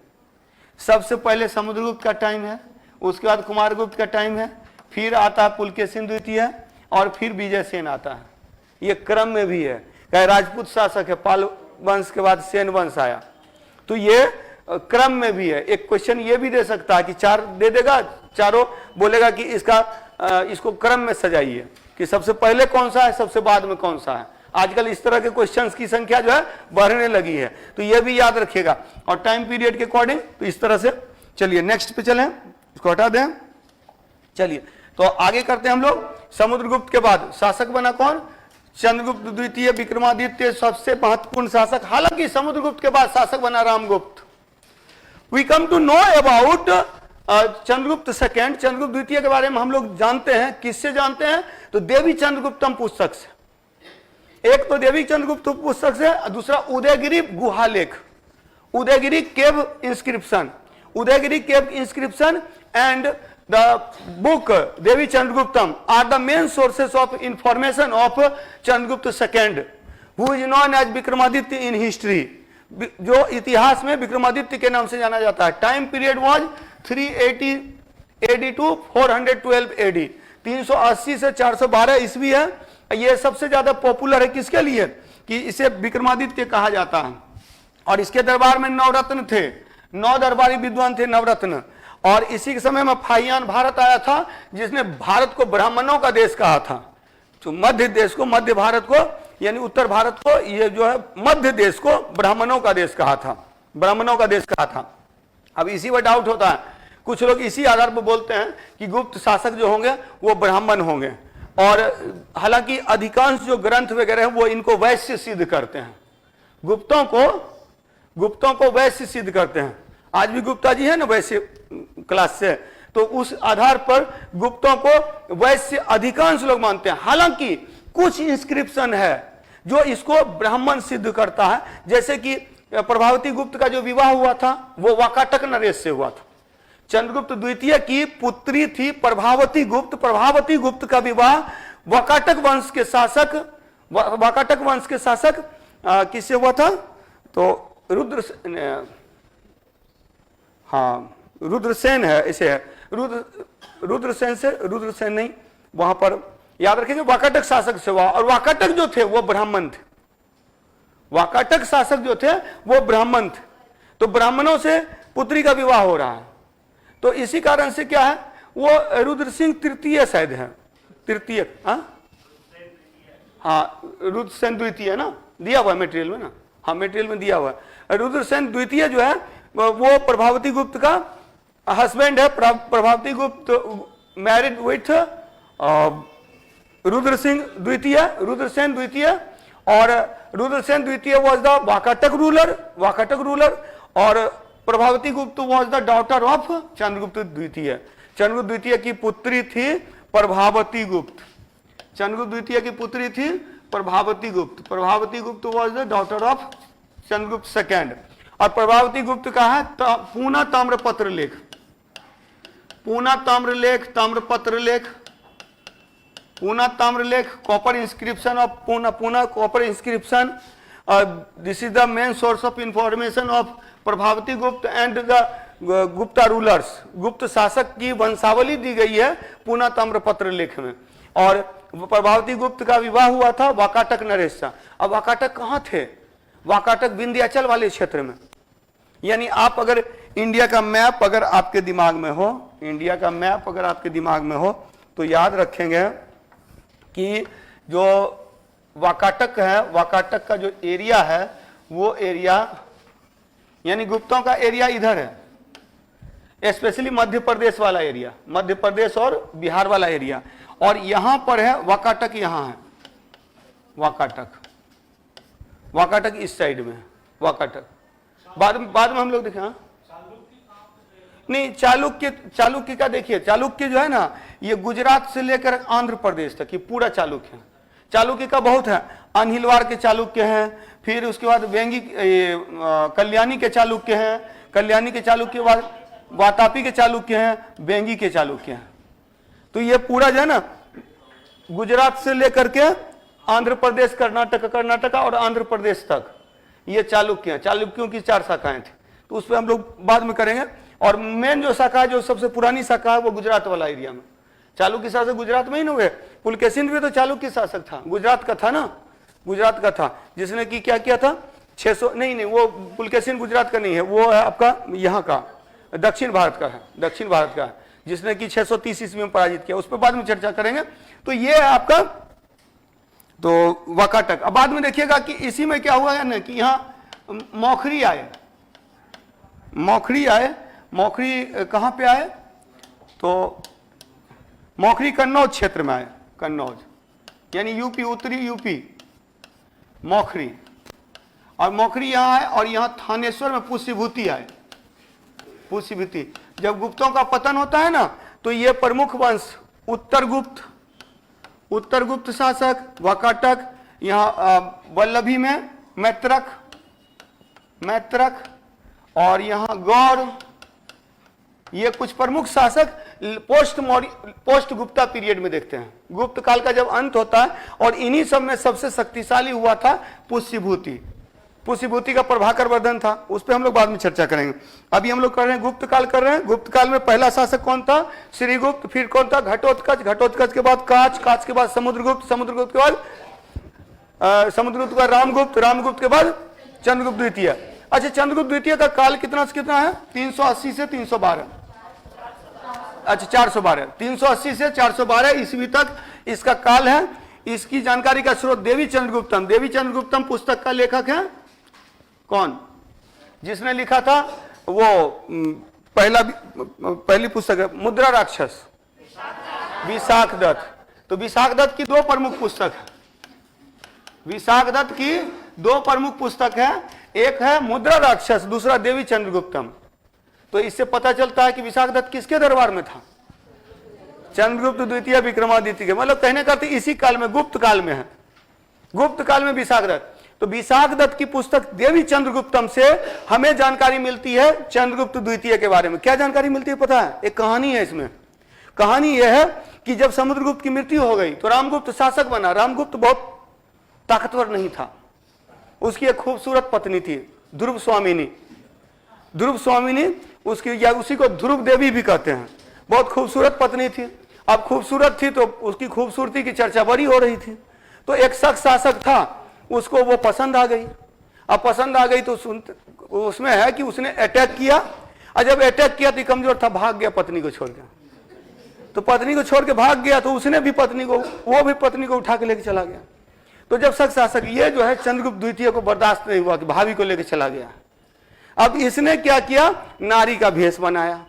सबसे पहले समुद्रगुप्त का टाइम है, उसके बाद कुमारगुप्त का टाइम है, फिर आता है पुलकेशिन द्वितीय और फिर विजय सेन आता है। ये क्रम में भी है। कहे राजपूत शासक है, पाल वंश के बाद सेन वंश आया, तो ये क्रम में भी है। एक क्वेश्चन ये भी दे सकता है कि 4 दे देगा, चारों बोलेगा कि इसको क्रम में सजाइए, कि सबसे पहले कौन सा है, सबसे बाद में कौन सा है। आजकल इस तरह के क्वेश्चंस की संख्या जो है बढ़ने लगी है, तो ये भी याद रखिएगा। और टाइम पीरियड के अकॉर्डिंग तो इस तरह से। चलिए नेक्स्ट पे चलें, इसको हटा दें। चलिए तो आगे करते हैं हम लोग। समुद्रगुप्त के बाद शासक बना कौन? चंद्रगुप्त द्वितीय, विक्रमादित्य सबसे महत्वपूर्ण शासक। हालांकि समुद्रगुप्त के बाद शासक बना Ramagupta. We come to know about Chandragupta second. Chandragupta द्वितीय के बारे में हम लोग जानते हैं, किससे जानते हैं? तो देवी चंद्रगुप्तम पुस्तक से। एक तो देवी चंद्रगुप्त पुस्तक से, दूसरा उदयगिरी गुहालेख, उदयगिरी केव inscription, Udayagiri cave inscription and the book Devi Chandraguptam are the main sources of information of Chandragupta II, who is known as Vikramaditya in history, जो इतिहास में विक्रमादित्य के नाम से जाना जाता है। Time period was 380 AD to 412 AD, 380 से 412 ईस्वी है। ये सबसे ज्यादा पॉपुलर है किसके लिए? कि इसे विक्रमादित्य कहा जाता है। और इसके दरबार में नवरत्न थे, 9 दरबारी विद्वान थे नवरत्न। और इसी के समय में फाहियान भारत आया था, जिसने भारत को ब्राह्मणों का देश कहा था। तो मध्य देश को, मध्य भारत को, यानी उत्तर भारत को, ये जो है मध्य देश को ब्राह्मणों का देश कहा था, ब्राह्मणों का देश कहा था। अब इसी पर डाउट होता है, कुछ लोग इसी आधार पर बोलते हैं कि गुप्त शासक जो होंगे वो ब्राह्मण होंगे। और हालांकि अधिकांश जो ग्रंथ वगैरह है वो इनको वैश्य सिद्ध करते हैं, गुप्तों को वैश्य सिद्ध करते हैं। आज भी गुप्ता जी है ना वैश्य क्लास से, तो उस आधार पर गुप्तों को वैश्य अधिकांश लोग मानते हैं। हालांकि कुछ इंस्क्रिप्शन है जो इसको ब्राह्मण सिद्ध करता है, जैसे कि प्रभावती गुप्त का जो विवाह हुआ था वो वाकाटक नरेश से हुआ था। चंद्रगुप्त द्वितीय की पुत्री थी प्रभावती गुप्त, प्रभावती गुप्त का विवाह वाकाटक वंश के शासक किससे हुआ था? तो रुद्रसेन है, इसे है रुद्रसेन नहीं, वहां पर याद रखेंगे वाकाटक शासक से हुआ। और वाकाटक जो थे वो ब्राह्मण थे, वाकाटक शासक जो थे वो ब्राह्मण थे। तो ब्राह्मणों से पुत्री का विवाह हो रहा है, तो इसी कारण से क्या है, वो रुद्रसिंह तृतीय शायद है, तृतीय, हाँ रुद्रसेन द्वितीय है ना, दिया हुआ है मटेरियल में ना, हाँ मटेरियल में दिया हुआ है। रुद्रसेन द्वितीय जो है वो प्रभावती गुप्त का हस्बैंड है। प्रभावती गुप्त मैरिड विथ रुद्रसेन द्वितीय, और रुद्रसेन द्वितीय वाज द वाकाटक रूलर, और Prabhavati Gupta was the daughter of Chandragupta द्वितीय। चंद्रगुप्त द्वितीय की पुत्री थी प्रभावती गुप्त, चंद्रगुप्त द्वितीय की पुत्री थी Prabhavati Gupta was the daughter of Chandragupta second. और प्रभावती गुप्त का है पूना ताम्रपत्र लेख, पूना ताम्रलेख, copper inscription of Poona copper inscription. This is the main source of information of Prabhavati Gupta and the Gupta rulers. गुप्त शासक की वंशावली दी गई है पूना ताम्रपत्र लेख में। और प्रभावती गुप्त का विवाह हुआ था वाकाटक नरेश से। अब वाकाटक कहाँ थे? वाकाटक विंध्याचल वाले क्षेत्र में। यानी आप अगर इंडिया का मैप अगर आपके दिमाग में हो, तो याद रखेंगे कि जो वाकाटक है, वाकाटक का जो एरिया है वो एरिया, यानी गुप्तों का एरिया इधर है, स्पेशली मध्य प्रदेश वाला एरिया, मध्य प्रदेश और बिहार वाला एरिया। और यहां पर है वाकाटक, यहां है वाकाटक इस साइड में वाकाटक। बाद में हम लोग देखें, हाँ नहीं, चालुक्य का देखिए, चालुक्य जो है ना ये गुजरात से लेकर आंध्र प्रदेश तक ये पूरा चालुक्य है। चालुक्य का बहुत है, अनहिलवाड़ के चालुक्य हैं, फिर उसके बाद कल्याणी के चालुक्य हैं, कल्याणी के चालुक्य बाद वातापी के चालुक्य हैं, वेंगी के चालुक्य हैं। तो ये पूरा जो है ना गुजरात से लेकर के आंध्र प्रदेश, कर्नाटक और आंध्र प्रदेश तक ये चालुक्य हैं। चालुक्यों की 4 शाखाएं थी, तो उस पर हम लोग बाद में करेंगे। और मेन जो शाखा है, जो सबसे पुरानी शाखा है, वो गुजरात वाला एरिया में। चालुक्य शासक गुजरात में ही ना हुए। पुलकेशिन भी तो चालुक्य शासक था, गुजरात का था ना, गुजरात का था, जिसने की क्या किया था 600 नहीं वो पुलकेशिन गुजरात का नहीं है, वो है आपका यहाँ का दक्षिण भारत का है, दक्षिण भारत का है, जिसने कि 630 ईस्वी में पराजित किया। उस पर बाद में चर्चा करेंगे। तो ये है आपका तो वाकाटक। अब बाद में देखिएगा कि इसी में क्या हुआ है ना कि यहाँ मौखरी आए, मौखरी कहाँ पे आए, तो मौखरी कन्नौज क्षेत्र में आए, कन्नौज यानी यूपी, उत्तरी यूपी, मौखरी। और मौखरी यहाँ है, और यहाँ थानेश्वर में पुष्यभूति आए, पुष्यभूति। जब गुप्तों का पतन होता है ना, तो ये प्रमुख वंश उत्तरगुप्त शासक, वाकाटक, यहाँ वल्लभी में मैत्रक और यहाँ गौड़, ये कुछ प्रमुख शासक पोस्ट गुप्ता पीरियड में देखते हैं। गुप्त काल का जब अंत होता है, और इन्हीं सब में सबसे शक्तिशाली हुआ था पुष्यभूति। पुष्यभूति का प्रभाकर वर्धन था, उस पर हम लोग बाद में चर्चा करेंगे। अभी हम लोग कर रहे हैं गुप्त काल कर रहे हैं। गुप्त काल में पहला शासक कौन था? श्रीगुप्त। फिर कौन था? घटोत्कच के बाद काच के बाद समुद्रगुप्त के बाद रामगुप्त के बाद चंद्रगुप्त द्वितीय। अच्छा, चंद्रगुप्त द्वितीय का काल कितना से कितना है? 380 से 312। अच्छा 412, 380 से 412 ईस्वी तक इसका काल है। इसकी जानकारी का स्रोत देवी चंद्रगुप्तम पुस्तक का लेखक है कौन? जिसने लिखा था वो पहली पुस्तक है मुद्रा राक्षस, विशाख दत्त। तो विशाख दत्त की 2 प्रमुख पुस्तक है, विशाख दत्त की 2 प्रमुख पुस्तक है, एक है मुद्रा राक्षस, दूसरा देवी चंद्रगुप्तम। तो इससे पता चलता है कि विशाख दत्त किसके दरबार में था? चंद्रगुप्त द्वितीय विक्रमादित्य के, मतलब कहने का तो इसी काल में, गुप्त काल में है, गुप्त काल में विशाख दत्त। तो विशाख दत्त की पुस्तक देवी चंद्रगुप्तम से हमें जानकारी मिलती है चंद्रगुप्त द्वितीय के बारे में। क्या जानकारी मिलती है पता है? एक कहानी है इसमें। कहानी यह है कि जब समुद्रगुप्त की मृत्यु हो गई तो रामगुप्त शासक बना। रामगुप्त बहुत ताकतवर नहीं था, उसकी एक खूबसूरत पत्नी थी ध्रुव स्वामिनी, उसकी या उसी को ध्रुव देवी भी कहते हैं। बहुत खूबसूरत पत्नी थी। अब खूबसूरत थी तो उसकी खूबसूरती की चर्चा बड़ी हो रही थी। तो एक शख्स शासक था, उसको वो पसंद आ गई। अब पसंद आ गई तो उसमें है कि उसने अटैक किया, और जब अटैक किया तो कमजोर था, भाग गया पत्नी को छोड़ के। तो पत्नी को छोड़ के भाग गया तो उसने भी वो भी पत्नी को उठा के लेके चला गया। तो जब शख्स शासक ये जो है चंद्रगुप्त द्वितीय को बर्दाश्त नहीं हुआ कि भाभी को लेके चला गया। अब इसने क्या किया? नारी का भेष बनाया।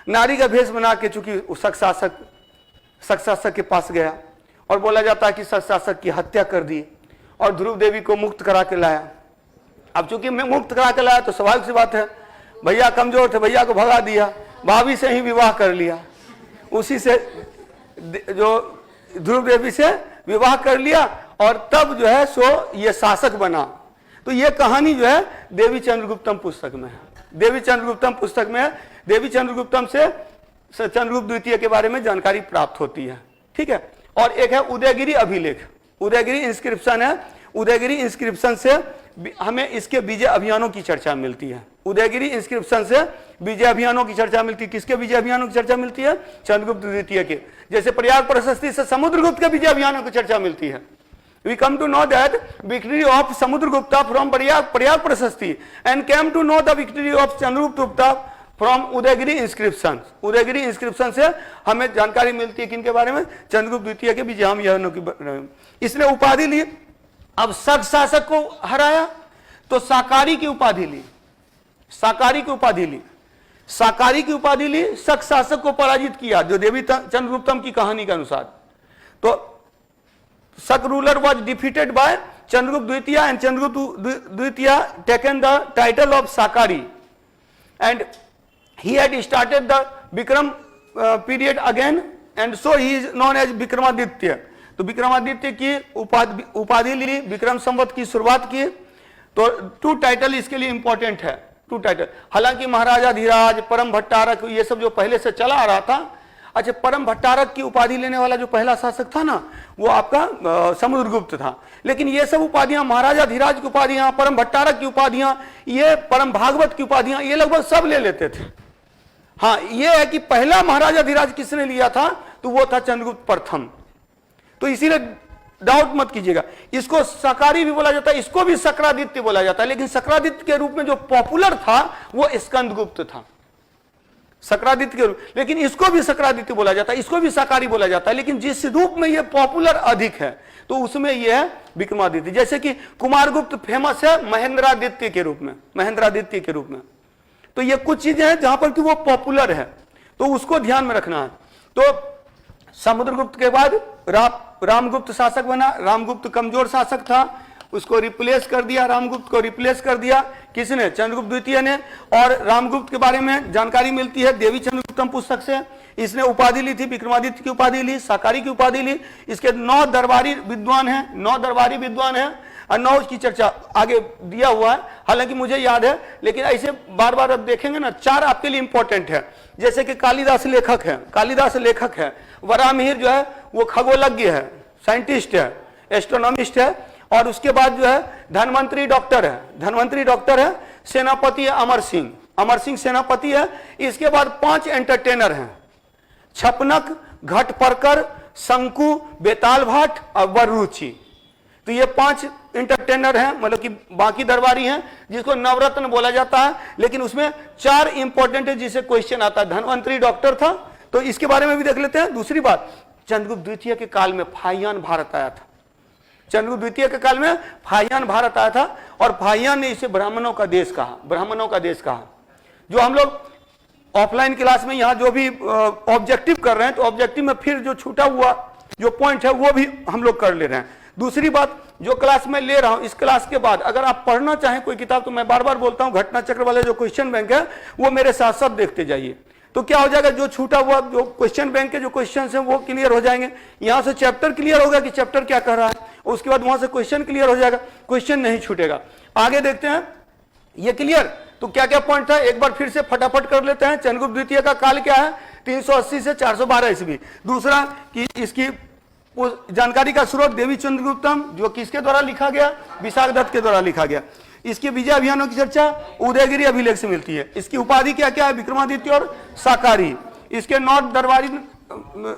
नारी का भेष बना के चूंकि शख्स शासक के पास गया, और बोला जाता है कि शख्स शासक की हत्या कर दी और ध्रुव देवी को मुक्त करा के लाया। अब चूंकि मैं मुक्त करा के लाया तो स्वाभाविक सी बात है, भैया कमजोर थे, भैया को भगा दिया, भाभी से ही विवाह कर लिया, उसी से जो ध्रुव देवी से विवाह कर लिया, और तब जो है सो ये शासक बना। तो ये कहानी जो है देवी चंद्रगुप्तम पुस्तक में है। देवी चंद्रगुप्तम पुस्तक में देवी चंद्रगुप्तम से चंद्रगुप्त द्वितीय के बारे में जानकारी प्राप्त होती है। ठीक है। और एक है उदयगिरी अभिलेख, उदयगिरी इंस्क्रिप्शन है। उदयगिरी इंस्क्रिप्शन से हमें इसके विजय अभियानों की चर्चा मिलती है। उदयगिरी इंस्क्रिप्शन से विजय अभियानों की चर्चा मिलती है। किसके विजय अभियानों की चर्चा मिलती है? चंद्रगुप्त द्वितीय के। जैसे प्रयाग प्रशस्ति से समुद्रगुप्त के विजय अभियानों की चर्चा मिलती है। We come to know that victory of Samudragupta from Prayag Prasasti and came to know the victory of Chandragupta from Udayagiri inscriptions. Udayagiri inscription से हमें जानकारी मिलती है किनके बारे में? चंद्रगुप्त द्वितीय के विजय अभियानों की। इसने उपाधि ली। अब शक शासक को हराया तो साकारी की उपाधि ली। साकारी की उपाधि ली, शक शासक को पराजित किया, जो देवी चंद्रगुप्तम की कहानी के अनुसार। तो Shak ruler was defeated by Chandragupta Dvitiya, and Chandragupta Dvitiya taken the title of Sakari, and he had started the Vikram period again, and so he is known as Vikramaditya. तो विक्रमादित्य की उपाधि ली, विक्रम संवत की शुरुआत की। तो 2 टाइटल इसके लिए इंपॉर्टेंट है, 2 टाइटल। हालांकि महाराजा धीराज, परम भट्टारक, ये सब जो पहले से चला आ रहा था। अच्छा, परम भट्टारक की उपाधि लेने वाला जो पहला शासक था ना, वो आपका समुद्रगुप्त था। लेकिन ये सब उपाधियां, महाराजा धीराज की उपाधियां, परम भट्टारक की उपाधियां, ये परम भागवत की उपाधियां, ये लगभग सब ले लेते थे। हाँ, ये है कि पहला महाराजा धीराज किसने लिया था, तो वो था चंद्रगुप्त प्रथम। तो इसीलिए डाउट मत कीजिएगा, इसको सकारी भी बोला जाता है, इसको भी सक्रादित्य बोला जाता है। लेकिन सक्रादित्य के रूप में जो पॉपुलर था वो स्कंदगुप्त था, सक्रादित्य के रूप। लेकिन इसको भी सक्रादित्य बोला जाता है, इसको भी सकारी बोला जाता है। लेकिन जिस रूप में ये पॉपुलर अधिक है तो उसमें ये है विक्रमादित्य। जैसे कि कुमारगुप्त फेमस है महेंद्रादित्य के रूप में, महेंद्रादित्य के रूप में। तो ये कुछ चीजें हैं जहां पर कि वो पॉपुलर है, तो उसको ध्यान में रखना है। तो समुद्रगुप्त के बाद रामगुप्त शासक बना। रामगुप्त कमजोर शासक था, उसको रिप्लेस कर दिया, रामगुप्त को रिप्लेस कर दिया किसने, चंद्रगुप्त द्वितीय ने। और रामगुप्त के बारे में जानकारी मिलती है देवी चंद्रगुप्तम पुस्तक से। इसने उपाधि ली थी, विक्रमादित्य की उपाधि ली, साकारी की उपाधि ली। इसके 9 दरबारी विद्वान हैं, 9 दरबारी विद्वान हैं और 9 की चर्चा आगे दिया हुआ है। हालांकि मुझे याद है, लेकिन ऐसे बार बार अब देखेंगे ना, 4 आपके लिए इंपॉर्टेंट है। जैसे कि कालिदास लेखक है, कालिदास लेखक है। वराहमिहिर जो है वो खगोलज्ञ है, साइंटिस्ट है, एस्ट्रोनॉमिस्ट है। और उसके बाद जो है धनवंतरी डॉक्टर है, धनवंतरी डॉक्टर है। सेनापति है अमर सिंह, अमर सिंह सेनापति है। इसके बाद 5 एंटरटेनर हैं, छपनक, घटपरकर, शंकु, बेताल भाट और वररुचि। तो ये 5 एंटरटेनर हैं, मतलब कि बाकी दरबारी हैं, जिसको नवरत्न बोला जाता है। लेकिन उसमें 4 इंपॉर्टेंट है जिसे क्वेश्चन आता है। धनवंतरी डॉक्टर था, तो इसके बारे में भी देख लेते हैं। दूसरी बात, चंद्रगुप्त द्वितीय के काल में फाहियान भारत आया था। चंद्रगुप्त द्वितीय के काल में फाहियान भारत आया था और फाहियान ने इसे ब्राह्मणों का देश कहा, ब्राह्मणों का देश कहा। जो हम लोग ऑफलाइन क्लास में यहाँ जो भी ऑब्जेक्टिव कर रहे हैं, तो ऑब्जेक्टिव में फिर जो छूटा हुआ जो पॉइंट है वो भी हम लोग कर ले रहे हैं। दूसरी बात, जो क्लास में ले रहा हूं, इस क्लास के बाद अगर आप पढ़ना चाहें कोई किताब, तो मैं बार बार बोलता हूं घटना चक्र वाले जो क्वेश्चन बैंक है वो मेरे साथ साथ देखते जाइए। तो क्या हो जाएगा, जो छूटा हुआ जो क्वेश्चन बैंक के जो क्वेश्चन हैं वो क्लियर हो जाएंगे। यहां से चैप्टर क्लियर होगा कि चैप्टर क्या कर रहा है, उसके बाद वहां से क्वेश्चन क्लियर हो जाएगा, क्वेश्चन नहीं छूटेगा। आगे देखते हैं, ये क्लियर। तो क्या क्या पॉइंट था एक बार फिर से फटाफट कर लेते हैं। चंद्रगुप्त द्वितीय का काल क्या है, 380 से 412 ईस्वी। दूसरा कि इसकी जानकारी का स्रोत देवी चंद्रगुप्तम, जो किसके द्वारा लिखा गया, विशाखदत्त के द्वारा लिखा गया। इसके विजय अभियानों की चर्चा उदयगिरी अभिलेख से मिलती है। इसकी उपाधि क्या क्या है, विक्रमादित्य और साकारी। इसके 9 दरबारी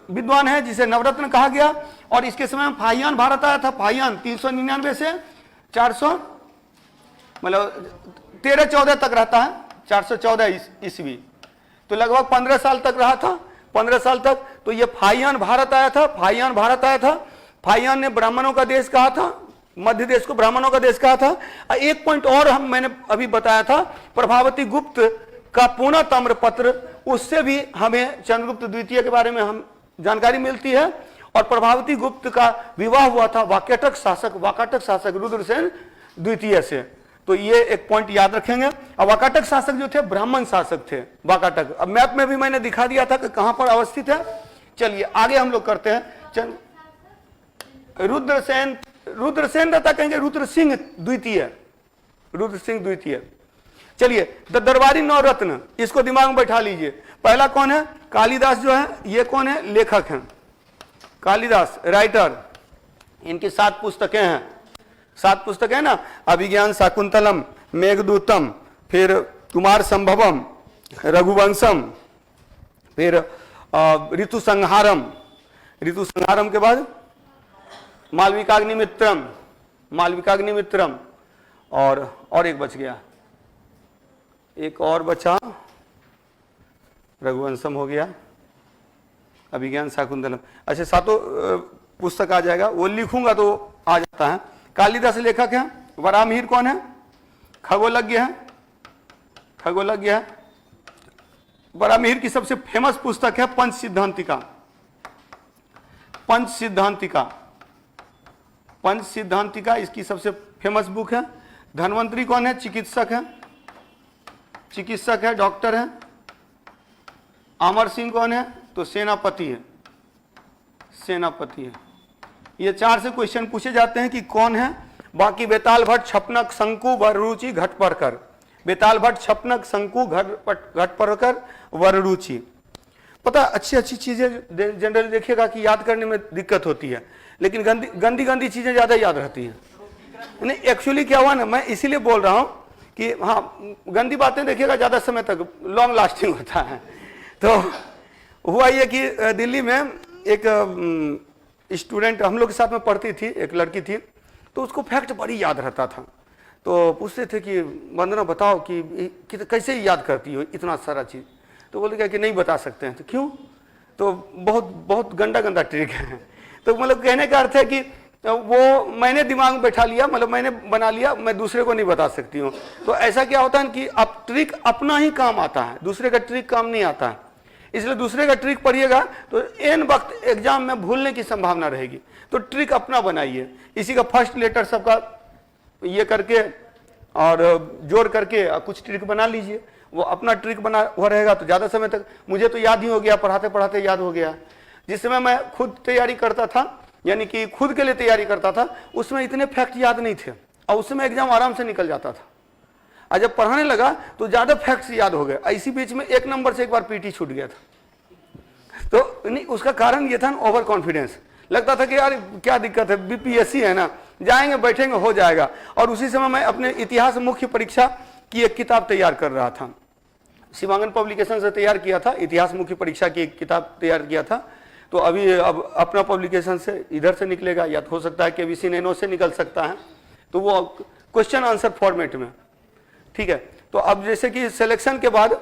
विद्वान है जिसे नवरत्न कहा गया। और इसके समय में फाहियान भारत आया था। फाहियान 399 से 400 मतलब 13-14 तक रहता है, 414 ईस्वी। तो लगभग 15 साल तक रहा था, 15 साल तक। तो ये फाहियान भारत आया था, फाहियान भारत आया था। फाहियान ने ब्राह्मणों का देश कहा था, मध्य देश को ब्राह्मणों का देश कहा था। एक पॉइंट और मैंने अभी बताया था, प्रभावती गुप्त का पूर्ण ताम्र पत्र, उससे भी हमें चंद्रगुप्त द्वितीय के बारे में हम जानकारी मिलती है। और प्रभावती गुप्त का विवाह हुआ था वाकाटक शासक रुद्रसेन द्वितीय से। तो ये एक पॉइंट याद रखेंगे। और वाकाटक शासक जो थे ब्राह्मण शासक थे, वाकाटक। अब मैप में भी मैंने दिखा दिया था कि कहां पर अवस्थित है। चलिए आगे हम लोग करते हैं। रुद्रसेन रहता, कहेंगे रुद्रसिंह द्वितीय, रुद्रसिंह द्वितीय। चलिए, दरबारी 9 रत्न, इसको दिमाग में बैठा लीजिए। पहला कौन है, कालिदास जो है, ये कौन है, लेखक हैं कालिदास, राइटर। इनकी 7 पुस्तकें हैं, 7 पुस्तकें ना, अभिज्ञान शाकुंतलम, मेघदूतम, फिर कुमार संभवम, रघुवंशम, फिर ऋतु संहारम। ऋतु संहारम के बाद मालविकाग्निमित्रम, मालविकाग्निमित्रम। और एक बच गया, एक और बचा, रघुवंशम हो गया, अभिज्ञान शाकुंतलम। अच्छा, 7 पुस्तक आ जाएगा, वो लिखूंगा तो आ जाता है। कालिदास लेखक है। वराहमिहिर कौन है, खगोलज्ञ है, खगोलज्ञ है। वराहमिहिर की सबसे फेमस पुस्तक है पंचसिद्धांतिका, पंचसिद्धांतिका, पंचसिद्धांतिका इसकी सबसे फेमस बुक है। धनवंतरी कौन है, चिकित्सक है, चिकित्सक है, डॉक्टर है। अमर सिंह कौन है, तो सेनापति है, सेनापति है। ये 4 से क्वेश्चन पूछे जाते हैं कि कौन है। बाकी बेताल भट्ट, छपनक, शंकु, वररुचि, घटपरकर। बेताल भट्ट, छपनक, शंकु, घटपरकर, वररुचि। पता अच्छी अच्छी चीजें जनरली देखिएगा कि याद करने में दिक्कत होती है, लेकिन गंदी गंदी चीजें ज्यादा याद रहती हैं। नहीं, एक्चुअली क्या हुआ ना, मैं इसीलिए बोल रहा हूं कि हाँ, गंदी बातें देखिएगा ज्यादा समय तक लॉन्ग लास्टिंग होता है। तो हुआ ये कि दिल्ली में एक स्टूडेंट हम लोग के साथ में पढ़ती थी, एक लड़की थी, तो उसको फैक्ट बड़ी याद रहता था। तो पूछते थे कि वंदना बताओ कि कैसे याद करती हो इतना सारा चीज़। तो बोले क्या कि नहीं बता सकते हैं। तो क्यों? तो बहुत गंदा गंदा ट्रिक है। तो मतलब कहने का अर्थ है कि वो मैंने दिमाग में बैठा लिया, मतलब मैंने बना लिया, मैं दूसरे को नहीं बता सकती हूँ। तो ऐसा क्या होता है कि अब ट्रिक अपना ही काम आता है, दूसरे का ट्रिक काम नहीं आता है। इसलिए दूसरे का ट्रिक पढ़िएगा तो एन वक्त एग्जाम में भूलने की संभावना रहेगी। तो ट्रिक अपना बनाइए, इसी का फर्स्ट लेटर सबका ये करके और जोड़ करके कुछ ट्रिक बना लीजिए। वो अपना ट्रिक बना हुआ रहेगा तो ज़्यादा समय तक, मुझे तो याद ही हो गया, पढ़ाते पढ़ाते याद हो गया। जिस समय मैं खुद तैयारी करता था, यानी कि खुद के लिए तैयारी करता था, उसमें इतने फैक्ट याद नहीं थे और उस समय एग्जाम आराम से निकल जाता था। और जब पढ़ाने लगा तो ज़्यादा फैक्ट्स याद हो गए। इसी बीच में 1 नंबर से एक बार पीटी छूट गया था। तो नहीं, उसका कारण ये था ओवर कॉन्फिडेंस। लगता था कि यार क्या दिक्कत है, बीपीएससी है ना, जाएंगे बैठेंगे हो जाएगा। और उसी समय मैं अपने इतिहास मुख्य परीक्षा की एक किताब तैयार कर रहा था, शिवांगन पब्लिकेशन से तैयार किया था, इतिहास मुख्य परीक्षा की एक किताब तैयार किया था। तो अभी अब अपना पब्लिकेशन से इधर से निकलेगा, या हो सकता है केबीसी नैनो से निकल सकता है। तो वो क्वेश्चन आंसर फॉर्मेट में, ठीक है। तो अब जैसे कि सिलेक्शन के बाद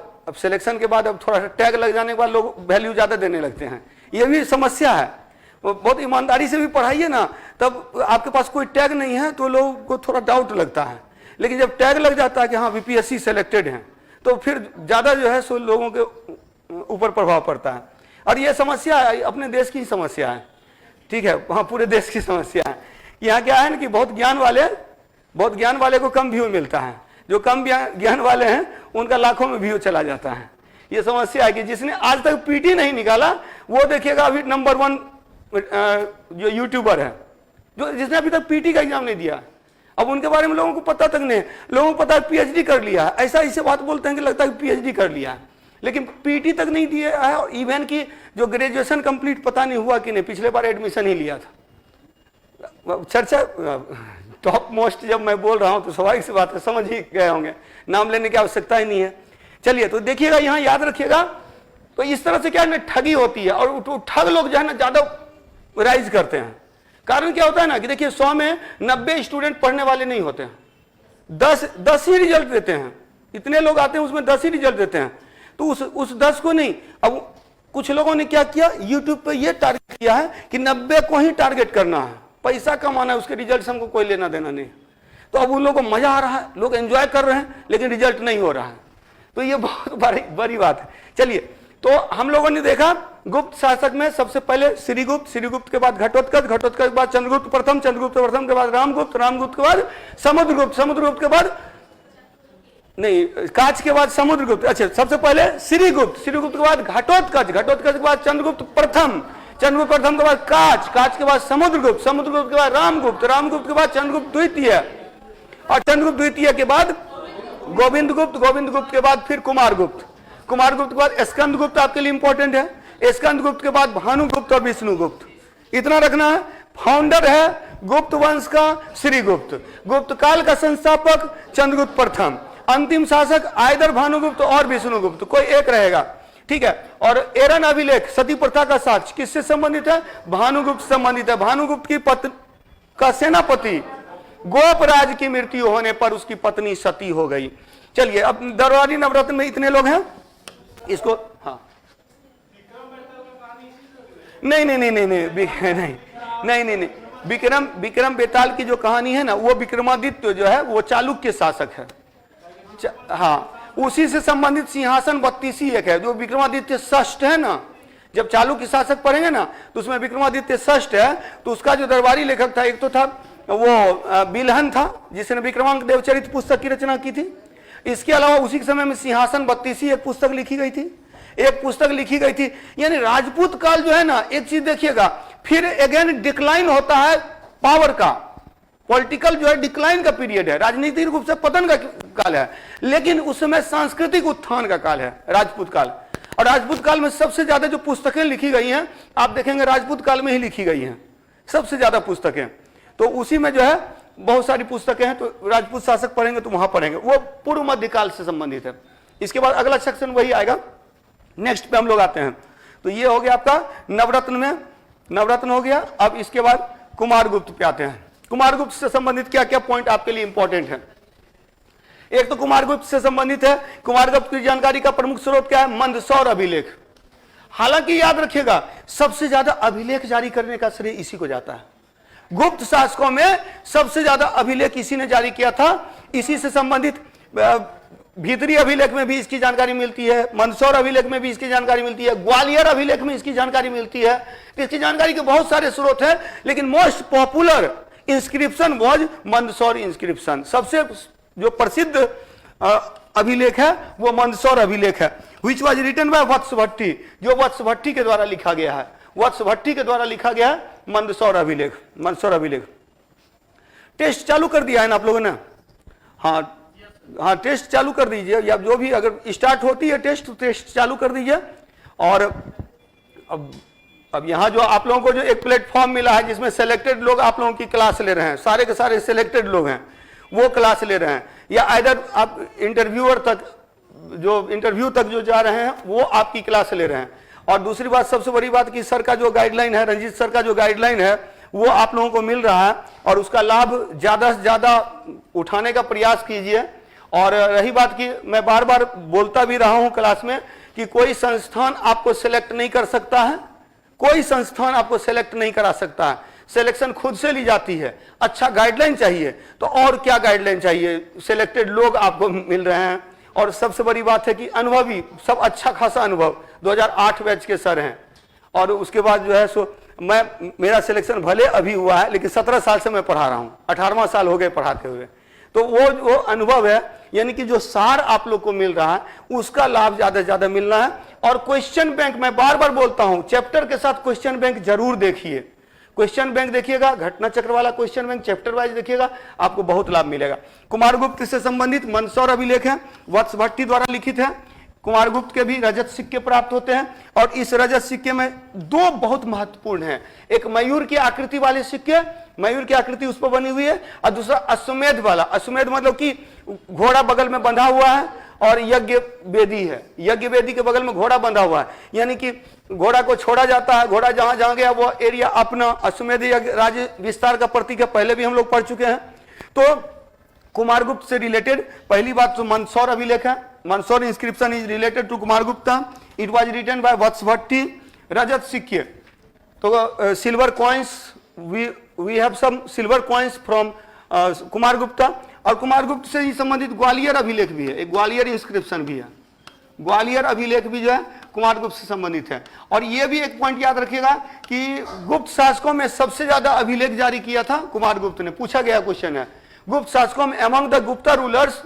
अब थोड़ा सा टैग लग जाने के बाद लोग वैल्यू ज़्यादा देने लगते हैं। ये भी समस्या है। वो बहुत ईमानदारी से भी पढ़ाइए ना, तब आपके पास कोई टैग नहीं है तो लोगों को थोड़ा डाउट लगता है। लेकिन जब टैग लग जाता है कि हाँ बीपीएससी सेलेक्टेड हैं, तो फिर ज़्यादा जो है सो लोगों के ऊपर प्रभाव पड़ता है। और ये समस्या है, अपने देश की समस्या है, ठीक है, वहाँ पूरे देश की समस्या है। यहाँ क्या है ना कि बहुत ज्ञान वाले को कम व्यू मिलता है, जो कम ज्ञान वाले हैं उनका लाखों में व्यू चला जाता है। ये समस्या है कि जिसने आज तक पीटी नहीं निकाला वो देखिएगा अभी नंबर 1 जो यूट्यूबर है, जो जिसने अभी तक पीटी का एग्जाम नहीं दिया। अब उनके बारे में लोगों को पता तक नहीं, लोगों को पता है पीएचडी कर लिया है, ऐसे बात बोलते हैं कि लगता है पीएचडी कर लिया है, लेकिन पीटी तक नहीं दिया है। और इवन की जो ग्रेजुएशन कंप्लीट पता नहीं हुआ कि नहीं, पिछले बार एडमिशन ही लिया था। चर्चा टॉप मोस्ट जब मैं बोल रहा हूं तो स्वाभाविक सी बात है, समझ ही गए होंगे, नाम लेने की आवश्यकता ही नहीं है। चलिए, तो देखिएगा, यहां याद रखिएगा। तो इस तरह से क्या है ना, ठगी होती है, और तो ठग लोग जो है ना ज्यादा राइज करते हैं। कारण क्या होता है ना कि देखिए 100 में 90 स्टूडेंट पढ़ने वाले नहीं होते हैं, 10 ही रिजल्ट देते हैं। इतने लोग आते हैं उसमें 10 ही रिजल्ट देते हैं। तो उस 10 को नहीं, अब कुछ लोगों ने क्या किया, यूट्यूब पे ये टारगेट किया है कि 90 को ही टारगेट करना है, पैसा कमाना है, उसके रिजल्ट से हमको कोई लेना देना नहीं। तो अब उन लोगों को मजा आ रहा है, लोग एंजॉय कर रहे हैं, लेकिन रिजल्ट नहीं हो रहा है। तो ये बहुत बड़ी बात है। चलिए, तो हम लोगों ने देखा गुप्त शासक में सबसे पहले श्रीगुप्त के बाद घटोत्कच के बाद चंद्रगुप्त प्रथम के बाद रामगुप्त के बाद समुद्रगुप्त के बाद नहीं, काच के बाद समुद्रगुप्त। अच्छा, सबसे पहले श्रीगुप्त के बाद घटोत्कच के बाद चंद्रगुप्त प्रथम के बाद काच के बाद समुद्रगुप्त के बाद रामगुप्त के बाद चंद्रगुप्त द्वितीय, और चंद्रगुप्त द्वितीय के बाद गोविंदगुप्त के बाद फिर कुमारगुप्त के बाद स्कंदगुप्त आपके लिए इंपॉर्टेंट है। स्कंदगुप्त के बाद भानुगुप्त और विष्णुगुप्त, इतना रखना है। फाउंडर है गुप्त वंश का श्रीगुप्त, गुप्त काल का संस्थापक चंद्रगुप्त प्रथम, अंतिम शासक आइदर भानुगुप्त और विष्णुगुप्त, कोई एक रहेगा, ठीक है। और एरन अभिलेख सती प्रथा का साक्ष्य किससे संबंधित है, भानुगुप्त संबंधित है। भानुगुप्त की का सेनापति गोपराज की मृत्यु होने पर उसकी पत्नी सती हो गई। चलिए, अब दरबारी नवरत्न में इतने लोग हैं, इसको हाँ नहीं, विक्रम बेताल की जो कहानी है ना, वो विक्रमादित्य जो है वो चालुक्य शासक है। हाँ, उसी से संबंधित सिंहासन 32 एक है, जो विक्रमादित्य षष्ठ है ना। जब चालुक्य शासक पढ़ेंगे ना तो उसमें विक्रमादित्य षष्ठ है। तो उसका जो दरबारी लेखक था, एक तो था वो बिलहन था, जिसने विक्रमांक देवचरित पुस्तक की रचना की थी। इसके अलावा उसी के समय में सिंहासन 32 एक पुस्तक लिखी गई थी, यानी राजपूत काल जो है ना, एक चीज देखिएगा, फिर अगेन डिक्लाइन होता है पावर का, पॉलिटिकल जो है डिक्लाइन का पीरियड है, राजनीतिक रूप से पतन का काल है, लेकिन उस समय सांस्कृतिक उत्थान का काल है, राजपूत काल। और राजपूत काल में सबसे ज्यादा जो पुस्तकें लिखी गई हैं आप देखेंगे राजपूत काल में ही लिखी गई हैं सबसे ज्यादा पुस्तकें। तो उसी में जो है बहुत सारी पुस्तकें हैं, तो राजपूत शासक पढ़ेंगे तो वहां पढ़ेंगे, वो पूर्व मध्यकाल से संबंधित है। इसके बाद अगला सेक्शन वही आएगा, नेक्स्ट पे हम लोग आते हैं। तो ये हो गया आपका नवरत्न में, नवरत्न हो गया। अब इसके बाद कुमारगुप्त पे आते हैं। कुमारगुप्त से संबंधित क्या क्या पॉइंट आपके लिए इंपॉर्टेंट है? एक तो कुमारगुप्त से संबंधित है, कुमारगुप्त की जानकारी का प्रमुख स्रोत क्या है? मंदसौर अभिलेख। हालांकि याद रखिएगा सबसे ज्यादा अभिलेख जारी करने का श्रेय इसी को जाता है। गुप्त शासकों में सबसे ज्यादा अभिलेख इसी ने जारी किया था। इसी से संबंधित भीतरी अभिलेख में भी इसकी जानकारी मिलती है, मंदसौर अभिलेख में भी इसकी जानकारी मिलती है, ग्वालियर अभिलेख में इसकी जानकारी मिलती है। इसकी जानकारी के बहुत सारे स्रोत हैं, लेकिन most popular inscription was Mandsaur inscription. सबसे जो प्रसिद्ध अभिलेख है वो मंदसौर अभिलेख है, which was written by Vatsa भट्टी, जो वत्स भट्टी के द्वारा लिखा गया है। वत्स भट्टी के द्वारा लिखा गया है मंदसौर अभिलेख, मंदसौर अभिलेख। टेस्ट चालू कर दिया है ना आप लोगों ने? हाँ हाँ, टेस्ट चालू कर दीजिए, या जो भी अगर स्टार्ट होती है टेस्ट तो टेस्ट चालू कर दीजिए। और अब यहाँ जो आप लोगों को जो एक प्लेटफॉर्म मिला है जिसमें सिलेक्टेड लोग आप लोगों की क्लास ले रहे हैं, सारे के सारे सिलेक्टेड लोग हैं, वो क्लास ले रहे हैं, या आइदर आप इंटरव्यूअर तक जो इंटरव्यू तक जो जा रहे हैं वो आपकी क्लास ले रहे हैं। और दूसरी बात, सबसे बड़ी बात कि सर का जो गाइडलाइन है, रंजीत सर का जो गाइडलाइन है वो आप लोगों को मिल रहा है, और उसका लाभ ज्यादा से ज्यादा उठाने का प्रयास कीजिए। और रही बात की, मैं बार बार बोलता भी रहा हूं क्लास में कि कोई संस्थान आपको सिलेक्ट नहीं कर सकता है, कोई संस्थान आपको सिलेक्ट नहीं करा सकता है, सिलेक्शन खुद से ली जाती है। अच्छा गाइडलाइन चाहिए तो और क्या गाइडलाइन चाहिए, सिलेक्टेड लोग आपको मिल रहे हैं। और सबसे बड़ी बात है कि अनुभवी, सब अच्छा खासा अनुभव, 2008 बैच के सर हैं। और उसके बाद जो है सो मेरा सिलेक्शन भले अभी हुआ है, लेकिन 17 साल से मैं पढ़ा रहा हूं, 18वां साल हो गए पढ़ाते हुए। तो वो अनुभव है, यानी कि जो सार आप लोग को मिल रहा है उसका लाभ ज्यादा से ज्यादा मिलना है। और क्वेश्चन बैंक, मैं बार बार बोलता हूं, चैप्टर के साथ क्वेश्चन बैंक जरूर देखिए। क्वेश्चन बैंक देखिएगा, घटना चक्र वाला क्वेश्चन बैंक चैप्टर वाइज देखिएगा, आपको बहुत लाभ मिलेगा। कुमारगुप्त से संबंधित मंदसौर अभिलेख है, वत्स भट्टी द्वारा लिखित है। कुमारगुप्त के भी रजत सिक्के प्राप्त होते हैं, और इस रजत सिक्के में दो बहुत महत्वपूर्ण हैं। एक मयूर की आकृति वाले सिक्के, मयूर की आकृति उस पर बनी हुई है, और दूसरा अश्वमेध वाला। अश्वमेध मतलब कि घोड़ा बगल में बंधा हुआ है, और यज्ञ वेदी है, यज्ञ वेदी के बगल में घोड़ा बंधा हुआ है, यानी कि घोड़ा को छोड़ा जाता है, घोड़ा जहां जहां गया वो एरिया अपना। अश्वमेध यज्ञ राज्य विस्तार का प्रतीक है, पहले भी हम लोग पढ़ चुके हैं। तो कुमारगुप्त से रिलेटेड पहली बात तो मंदसौर अभिलेख है, Mandsaur inscription is related to Kumaragupta, it was written by Vatsa Bhatti. रजत सिक्के, तो silver coins, we have some silver coins from Kumaragupta. और कुमारगुप्त से ही संबंधित ग्वालियर अभिलेख भी है, एक ग्वालियर इंस्क्रिप्शन भी है, ग्वालियर अभिलेख भी जो है कुमारगुप्त से संबंधित है। और यह भी एक पॉइंट याद रखिएगा कि गुप्त शासकों में सबसे ज्यादा अभिलेख जारी किया था कुमारगुप्त ने। पूछा गया क्वेश्चन है, गुप्त शासकों में among the Gupta rulers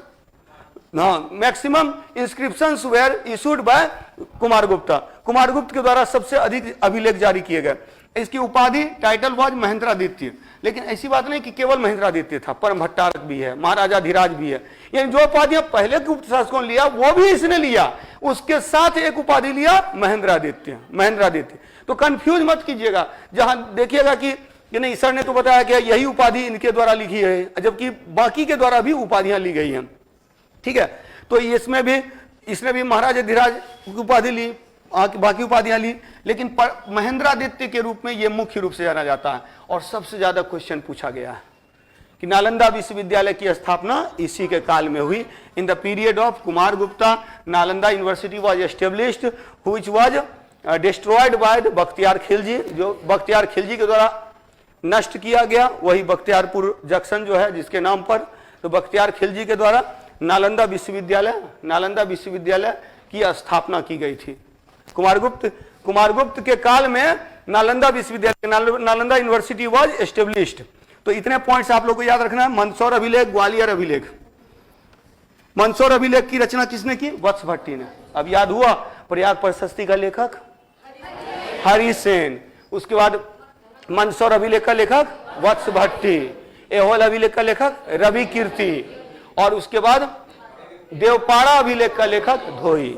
maximum inscriptions were issued by Kumaragupta. Kumaragupta के द्वारा सबसे अधिक अभिलेख जारी किए गए। इसकी उपाधि टाइटल वाज महेंद्रादित्य, लेकिन ऐसी बात नहीं कि केवल महेंद्रादित्य था, परम भट्टारक भी है, महाराजा धीराज भी है। यानी जो उपाधियां पहले गुप्त शासकों ने लिया वो भी इसने लिया, उसके साथ एक उपाधि लिया महेंद्रादित्य, महेंद्रादित्य। तो कंफ्यूज मत कीजिएगा, जहां देखिएगा कि नहीं सर ने तो बताया कि यही उपाधि इनके द्वारा लिखी है, जबकि बाकी के द्वारा भी उपाधियां ली गई हैं। ठीक है, तो इसमें भी इसने भी महाराजा धीराज की उपाधि ली, बाकी उपाधियां ली, लेकिन महेंद्रादित्य के रूप में यह मुख्य रूप से जाना जाता है। और सबसे ज्यादा क्वेश्चन पूछा गया है कि नालंदा विश्वविद्यालय की स्थापना इसी के काल में हुई। In the period of Kumaragupta Nalanda university was established which was destroyed by Bakhtiyar Khilji, जो बख्तियार खिलजी के द्वारा नष्ट किया गया, वही बख्तियारपुर जंक्शन जो है जिसके नाम पर, तो बख्तियार खिलजी के द्वारा नालंदा विश्वविद्यालय की स्थापना की गई थी। कुमारगुप्त के काल में नालंदा विश्वविद्यालय, नालंदा यूनिवर्सिटी वाज एस्टेब्लिश्ड। तो इतने पॉइंट्स आप लोग को याद रखना है। मंदसौर अभिलेख, ग्वालियर अभिलेख। मंदसौर अभिलेख की रचना किसने की? वत्स भट्टी ने। अब याद हुआ प्रयाग प्रशस्ति का लेखक हरिसेन। उसके बाद मंदसौर अभिलेख का लेखक वत्स भट्टी, एहोल अभिलेख का लेखक रवि कीर्ति, और उसके बाद देवपाड़ा अभिलेख का लेखक धोई।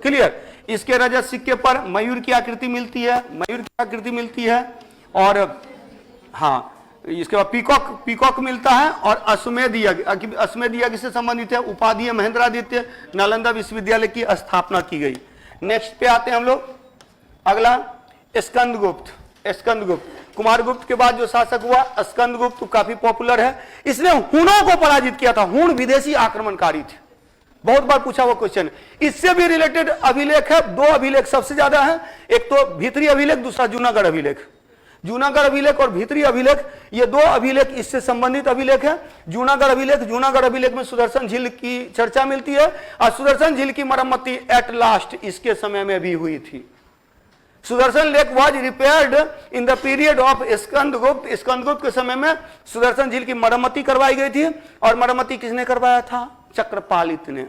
क्लियर। इसके रजत सिक्के पर मयूर की आकृति मिलती है, मयूर की आकृति मिलती है, और हाँ इसके बाद पीकॉक मिलता है, और अश्वमेध यज्ञ से संबंधित है। उपाधि महेंद्रादित्य, नालंदा विश्वविद्यालय की स्थापना की गई। नेक्स्ट पे आते हैं हम लोग। अगला स्कंदगुप्त। स्कंदगुप्त कुमारगुप्त के बाद जो शासक हुआ स्कंदगुप्त काफी पॉपुलर है। इसने हुणों को पराजित किया था। हुण विदेशी आक्रमणकारी थे, बहुत बार पूछा हुआ क्वेश्चन। इससे भी रिलेटेड अभिलेख है, दो अभिलेख सबसे ज्यादा है, एक तो भीतरी अभिलेख, दूसरा जूनागढ़ अभिलेख। जूनागढ़ अभिलेख और भीतरी अभिलेख, ये दो अभिलेख इससे संबंधित अभिलेख है। जूनागढ़ अभिलेख में सुदर्शन झील की चर्चा मिलती है, और सुदर्शन झील की मरम्मती एट लास्ट इसके समय में भी हुई थी। Sudarshan lake was repaired in the period of Skandagupta. Skandagupta के समय में सुदर्शन झील की मरम्मती करवाई गई थी, और मरम्मती किसने करवाया था? चक्रपालित ने,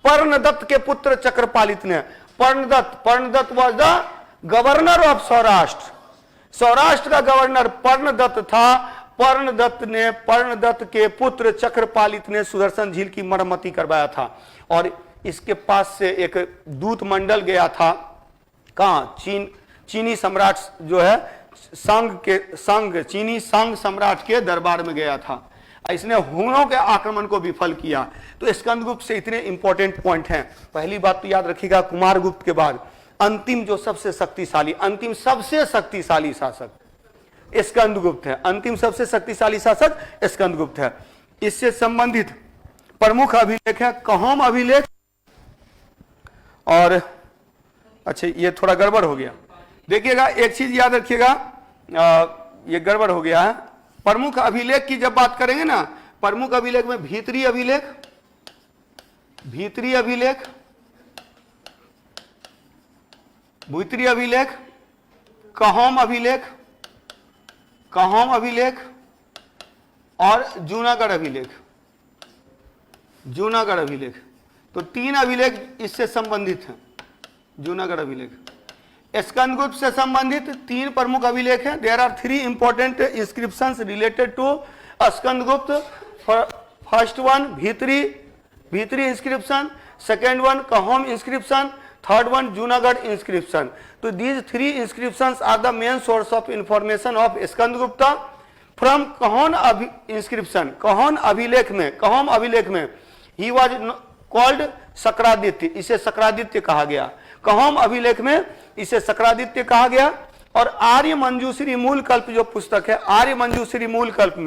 पर्णदत्त के पुत्र चक्रपालित ने। Parnadatta was the governor of Saurashtra. Saurashtra का गवर्नर पर्णदत्त था। पर्णदत्त के पुत्र चक्रपालित ने सुदर्शन झील की मरम्मती करवाया था, और इसके पास से एक दूत मंडल गया था। कहां? चीनी सम्राट जो है चीनी संघ सम्राट के दरबार में गया था। इसने हुणों के आक्रमण को विफल किया। तो स्कंदगुप्त से इतने इंपॉर्टेंट पॉइंट हैं। पहली बात तो याद रखिएगा, कुमारगुप्त के बाद अंतिम जो सबसे शक्तिशाली शासक स्कंदगुप्त है। अंतिम सबसे शक्तिशाली शासक स्कंदगुप्त है। इससे संबंधित प्रमुख अभिलेख है कहोम अभिलेख, और अच्छा ये थोड़ा गड़बड़ हो गया, देखिएगा एक चीज याद रखिएगा, ये गड़बड़ हो गया है। प्रमुख अभिलेख की जब बात करेंगे ना, प्रमुख अभिलेख में भीतरी अभिलेख, कहोम अभिलेख और जूनागढ़ अभिलेख। तो तीन अभिलेख इससे संबंधित हैं। जूनागढ़ अभिलेख स्कंदगुप्त से संबंधित तीन प्रमुख अभिलेख हैं। There are 3 important inscriptions related to Skandagupta. First one Bhitari inscription, second one Kahom inscription, third one Junagadh inscription. तो these 3 inscriptions are the main source of information of Skandagupta from Kahom inscription. Kahom अभिलेख में ही वॉज कॉल्ड सक्रादित्य, इसे सक्रादित्य कहा गया। कहोम अभिलेख में इसे सक्रादित्य कहा गया। और आर्य मंजूश्री मूल कल्प जो पुस्तक है, आर्य मंजूश्री मूल कल्प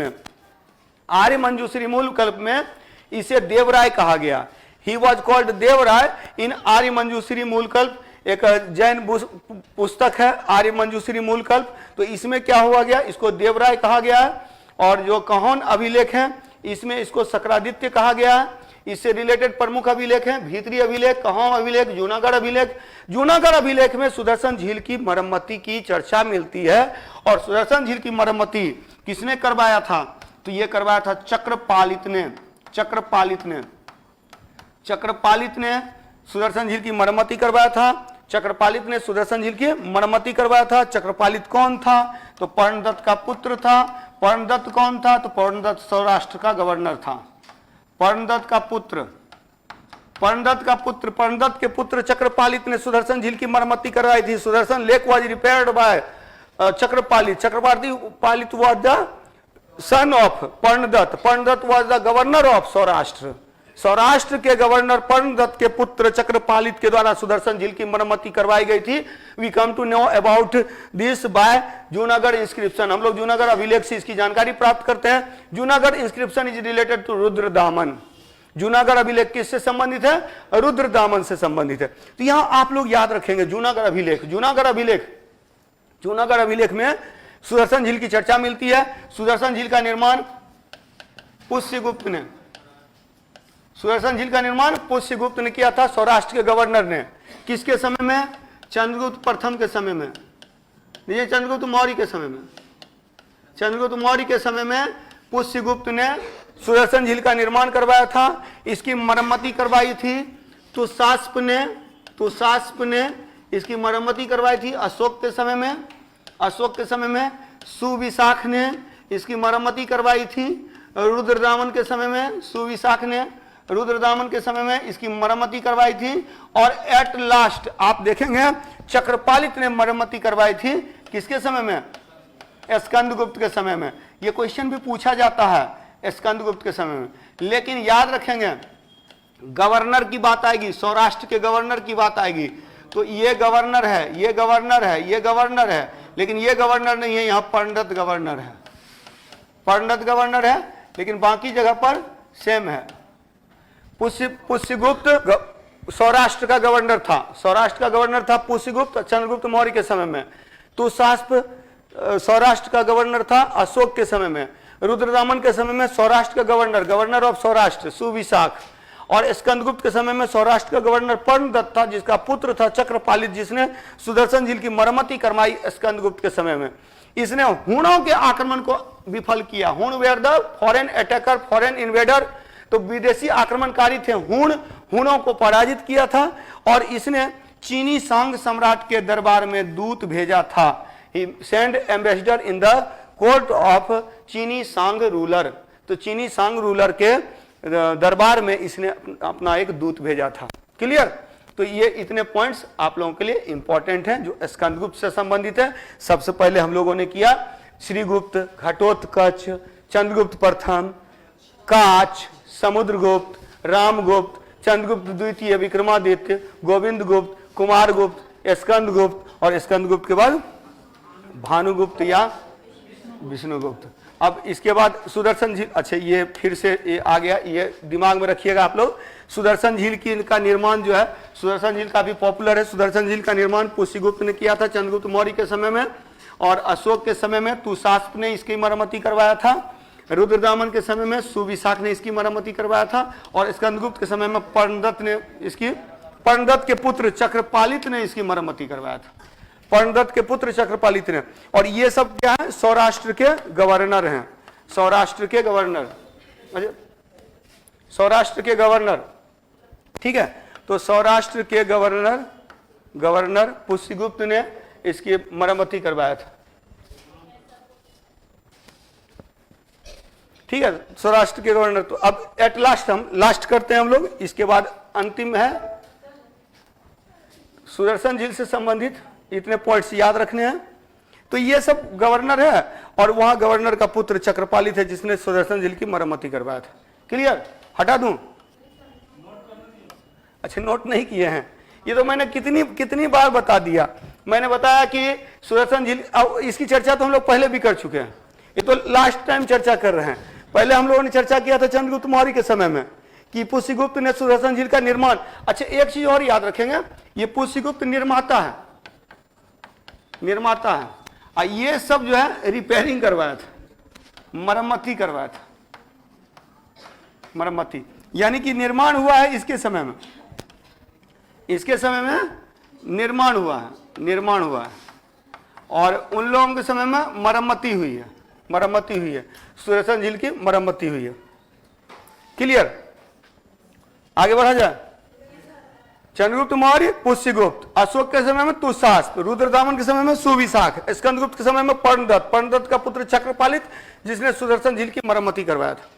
में इसे देवराय कहा गया। ही वॉज कॉल्ड देवराय इन आर्य मंजूश्री मूल कल्प। एक जैन पुस्तक है आर्य मंजूश्री मूल कल्प, तो इसमें क्या हुआ गया, इसको देवराय कहा गया है। और जो कहोम अभिलेख है इसमें इसको सक्रादित्य कहा गया है। इससे रिलेटेड प्रमुख अभिलेख हैं भीतरी अभिलेख, कहोम अभिलेख, जूनागढ़ अभिलेख। जूनागढ़ अभिलेख में सुदर्शन झील की मरम्मती की चर्चा मिलती है। और सुदर्शन झील की मरम्मती किसने करवाया था? तो यह करवाया था चक्रपालित ने सुदर्शन झील की मरम्मती करवाया था। चक्रपालित ने सुदर्शन झील की मरम्मती करवाया था। चक्रपालित कौन था? तो पर्णदत्त का पुत्र था। पर्णदत्त कौन था? तो पर्णदत्त सौराष्ट्र का गवर्नर था। पर्णदत्त के पुत्र चक्रपालित ने सुदर्शन झील की मरम्मती करवाई थी। Sudarshan lake was repaired bye Chakrapalita was the son of Parnadatta. Parnadatta was the governor of Saurashtra. Saurashtra के गवर्नर पर्णदत्त के पुत्र चक्रपालित के द्वारा सुदर्शन झील की मरम्मती करवाई गई थी। We come to know about this by Junagadh inscription. हम लोग जूनागढ़ अभिलेख से इसकी जानकारी प्राप्त करते हैं। Junagadh inscription is related to Rudradaman. Junagadh अभिलेख किससे संबंधित है? रुद्रदामन से संबंधित है। तो यहां आप लोग याद रखेंगे जूनागढ़ अभिलेख में सुदर्शन झील की चर्चा मिलती है। सुदर्शन झील का निर्माण पुष्यगुप्त ने किया था, सौराष्ट्र के गवर्नर ने। किसके समय में? चंद्रगुप्त प्रथम के समय में, चंद्रगुप्त मौर्य के समय में पुष्यगुप्त ने सुदर्शन झील का निर्माण करवाया था। इसकी मरम्मती करवाई थी तुषास्प ने इसकी मरम्मती करवाई थी अशोक के समय में। सुविशाख ने इसकी मरम्मती करवाई थी। रुद्रदामन के समय में सुविशाख ने रुद्रदामन के समय में इसकी मरम्मती करवाई थी। और एट लास्ट आप देखेंगे चक्रपालित ने मरम्मती करवाई थी। किसके समय में? स्कंदगुप्त के समय में। यह क्वेश्चन भी पूछा जाता है स्कंदगुप्त के समय में। लेकिन याद रखेंगे गवर्नर की बात आएगी, सौराष्ट्र के गवर्नर की बात आएगी तो ये गवर्नर है, ये गवर्नर है, ये गवर्नर है, लेकिन ये गवर्नर नहीं है, यहां पंडित गवर्नर है। पंडित गवर्नर है लेकिन बाकी जगह पर सेम है। पुष्यगुप्त सौराष्ट्र का गवर्नर था, सौराष्ट्र का गवर्नर था पुष्यगुप्त चंद्रगुप्त मौर्य के समय में। तुषास्प सौराष्ट्र का गवर्नर था अशोक के समय में। रुद्रदामन के समय में सौराष्ट्र का governor, governor of Saurashtra Suvishakh. और स्कंदगुप्त के समय में सौराष्ट्र का गवर्नर पर्णदत्त था, जिसका पुत्र था चक्रपालित, जिसने सुदर्शन झील की मरम्मती करवाई स्कंदगुप्त के समय में। इसने हुणों के आक्रमण को विफल किया। Huna were the foreign attacker, foreign invader, तो विदेशी आक्रमणकारी थे हुण, हुणों को पराजित किया था। और इसने चीनी सांग सम्राट के दरबार में दूत भेजा था। He send ambassador in the court of Chini Song ruler, तो चीनी सांग रूलर के दरबार में इसने अपना एक दूत भेजा था। क्लियर? तो ये इतने पॉइंट्स आप लोगों के लिए इंपॉर्टेंट हैं जो स्कंदगुप्त से संबंधित है। सबसे पहले हम लोगों ने किया श्रीगुप्त, घटोत्कच, चंद्रगुप्त प्रथम, काच, समुद्रगुप्त, रामगुप्त, चंद्रगुप्त द्वितीय, विक्रमादित्य, गोविंद गुप्त, कुमार गुप्त, स्कंदगुप्त और स्कंदगुप्त के बाद भानुगुप्त या विष्णुगुप्त। अब इसके बाद सुदर्शन झील, अच्छा ये फिर से ये आ गया, ये दिमाग में रखिएगा आप लोग। सुदर्शन झील का निर्माण जो है, सुदर्शन झील काफी पॉपुलर है। सुदर्शन झील का निर्माण पुष्यगुप्त ने किया था चंद्रगुप्त मौर्य के समय में, और अशोक के समय में तुषास्प ने इसकी मरम्मती करवाया था। रुद्रदामन के समय में सुविशाख ने इसकी मरम्मती करवाया था। और स्कंदगुप्त के समय में पर्णदत्त ने इसकी, पर्णदत्त के पुत्र चक्रपालित ने इसकी मरम्मती करवाया था। पर्णदत्त के पुत्र चक्रपालित ने। और ये सब क्या है? सौराष्ट्र के गवर्नर हैं, सौराष्ट्र के गवर्नर, सौराष्ट्र के गवर्नर। ठीक है, तो सौराष्ट्र के गवर्नर पुष्यगुप्त ने इसकी मरम्मती करवाया था। ठीक है, सौराष्ट्र के गवर्नर। तो अब एट लास्ट हम लास्ट करते हैं हम लोग। इसके बाद अंतिम है सुदर्शन झील से संबंधित इतने पॉइंट्स याद रखने हैं। तो ये सब गवर्नर है और वहां गवर्नर का पुत्र चक्रपालित है जिसने सुदर्शन झील की मरम्मती करवाया था। क्लियर? हटा दूं? अच्छा, नोट नहीं किए हैं? ये तो मैंने कितनी बार बता दिया। मैंने बताया कि सुदर्शन झील, इसकी चर्चा तो हम लोग पहले भी कर चुके हैं, ये तो लास्ट टाइम चर्चा कर रहे हैं। पहले हम लोगों ने चर्चा किया था चंद्रगुप्त मौर्य के समय में कि पुष्यगुप्त ने सुदर्शन झील का निर्माण। अच्छा, एक चीज और याद रखेंगे, ये पुष्यगुप्त निर्माता है, निर्माता है। और ये सब जो है रिपेयरिंग करवाया था, मरम्मती करवाया था, मरम्मती, यानी कि निर्माण हुआ है इसके समय में, इसके समय में निर्माण हुआ है, निर्माण हुआ है। और उन लोगों के समय में मरम्मती हुई है, मरम्मती हुई है, सुदर्शन झील की मरम्मती हुई है। क्लियर? आगे बढ़ा जाए। चंद्रगुप्त मौर्य पुष्यगुप्त, अशोक के समय में तुषास्प, रुद्रदामन के समय में सुविशाख, स्कंदगुप्त के समय में पर्णदत्त, पर्णदत्त का पुत्र चक्रपालित जिसने सुदर्शन झील की मरम्मती करवाया था।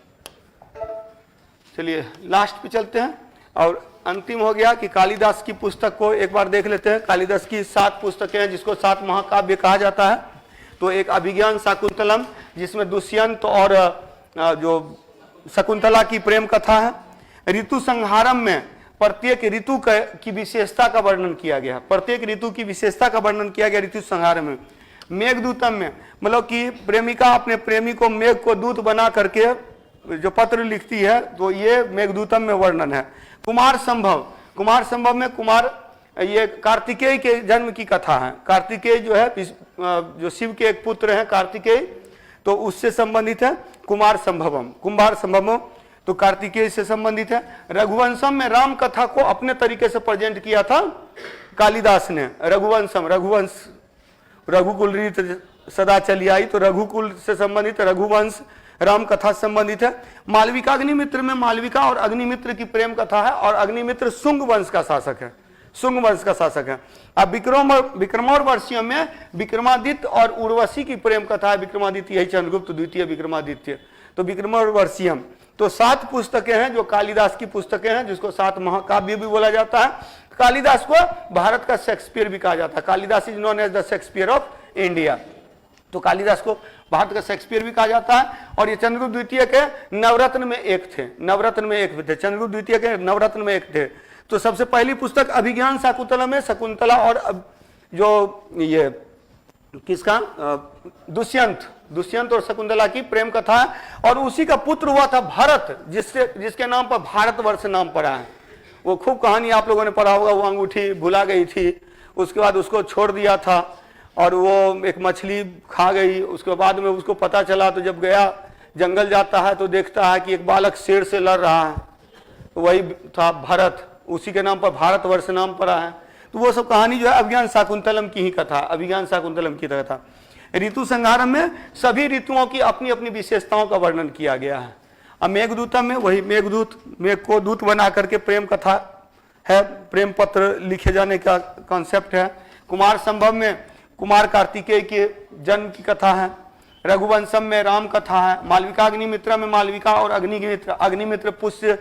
चलिए लास्ट पे चलते हैं और अंतिम हो गया कि कालिदास की पुस्तक को एक बार देख लेते हैं। कालिदास की 7 पुस्तकें हैं जिसको 7 महाकाव्य कहा जाता है। तो एक अभिज्ञान शाकुंतलम जिसमें दुष्यंत और जो शकुंतला की प्रेम कथा है। ऋतु संहारम में प्रत्येक ऋतु की विशेषता का वर्णन किया गया, प्रत्येक ऋतु की विशेषता का वर्णन किया गया ऋतु संहार में। मेघदूतम में मतलब कि प्रेमिका अपने प्रेमी को मेघ को दूत बना करके जो पत्र लिखती है, तो ये मेघदूतम में वर्णन है। कुमार संभव, कुमार संभव में कुमार, ये कार्तिकेय के जन्म की कथा है। कार्तिकेय जो है जो शिव के एक पुत्र हैं कार्तिकेय, तो उससे संबंधित है कुमार संभवम, कुमार संभवम तो कार्तिकेय से संबंधित है। रघुवंशम में राम कथा को अपने तरीके से प्रेजेंट किया था कालिदास ने। रघुवंशम, रघुवंश, रघुकुल रीत सदा चली आई, तो रघुकुल से संबंधित रघुवंश राम कथा से संबंधित है। मालविका अग्निमित्र में मालविका और अग्निमित्र की प्रेम कथा है, और अग्निमित्र शुंग वंश का शासक है, शुंग वंश का शासक है। अब विक्रमोर्वशीय में विक्रमादित्य और उर्वशी की प्रेम कथा है। विक्रमादित्य यही चंद्रगुप्त द्वितीय विक्रमादित्य, तो विक्रमोर्वशीयम। तो 7 पुस्तकें हैं जो कालिदास की पुस्तकें हैं, जिसको 7 महाकाव्य भी बोला जाता है। कालिदास को भारत का शेक्सपियर भी कहा जाता है। Kalidasa is known as the Shakespeare of India. तो कालिदास को भारत का शेक्सपियर भी कहा जाता है। और ये चंद्रगुप्त द्वितीय के नवरत्न में एक थे, नवरत्न में एक थे, चंद्रगुप्त द्वितीय के नवरत्न में एक थे। तो सबसे पहली पुस्तक अभिज्ञान शाकुंतलम में शकुंतला और जो ये किसका दुष्यंत और शकुंतला की प्रेम कथा है। और उसी का पुत्र हुआ था भरत, जिसके नाम पर भारतवर्ष नाम पड़ा है। वो खूब कहानी आप लोगों ने पढ़ा होगा, वो अंगूठी भुला गई थी, उसके बाद उसको छोड़ दिया था और वो एक मछली खा गई। उसके बाद में उसको पता चला, तो जब गया जंगल जाता है तो देखता है कि एक बालक शेर से लड़ रहा है, तो वही था भरत, उसी के नाम पर भारतवर्ष नाम पड़ा है। तो वो सब कहानी जो है अभिज्ञान शाकुंतलम की ही कथा, अभिज्ञान शाकुंतलम की कथा। ऋतु संहारम में सभी ऋतुओं की अपनी अपनी विशेषताओं का वर्णन किया गया है। अब मेघदूतम में वही मेघ को दूत बना करके प्रेम कथा है, प्रेम पत्र लिखे जाने का कॉन्सेप्ट है। कुमार संभव में कुमार कार्तिकेय के जन्म की कथा है। रघुवंशम में राम कथा है। मालविका अग्निमित्र में मालविका और अग्निमित्र पुष्य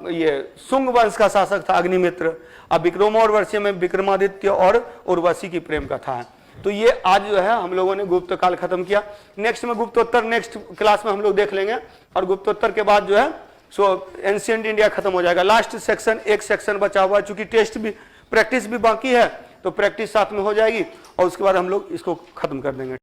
ये शुंग वंश का शासक था अग्निमित्र। अब विक्रमोर्वशीय में विक्रमादित्य और उर्वशी की प्रेम कथा है। तो ये आज जो है हम लोगों ने गुप्त काल खत्म किया। नेक्स्ट में गुप्तोत्तर नेक्स्ट क्लास में हम लोग देख लेंगे। और गुप्तोत्तर के बाद जो है सो एंशिएंट इंडिया खत्म हो जाएगा। लास्ट सेक्शन एक सेक्शन बचा हुआ है, चूंकि टेस्ट भी प्रैक्टिस भी बाकी है, तो प्रैक्टिस साथ में हो जाएगी और उसके बाद हम लोग इसको खत्म कर देंगे।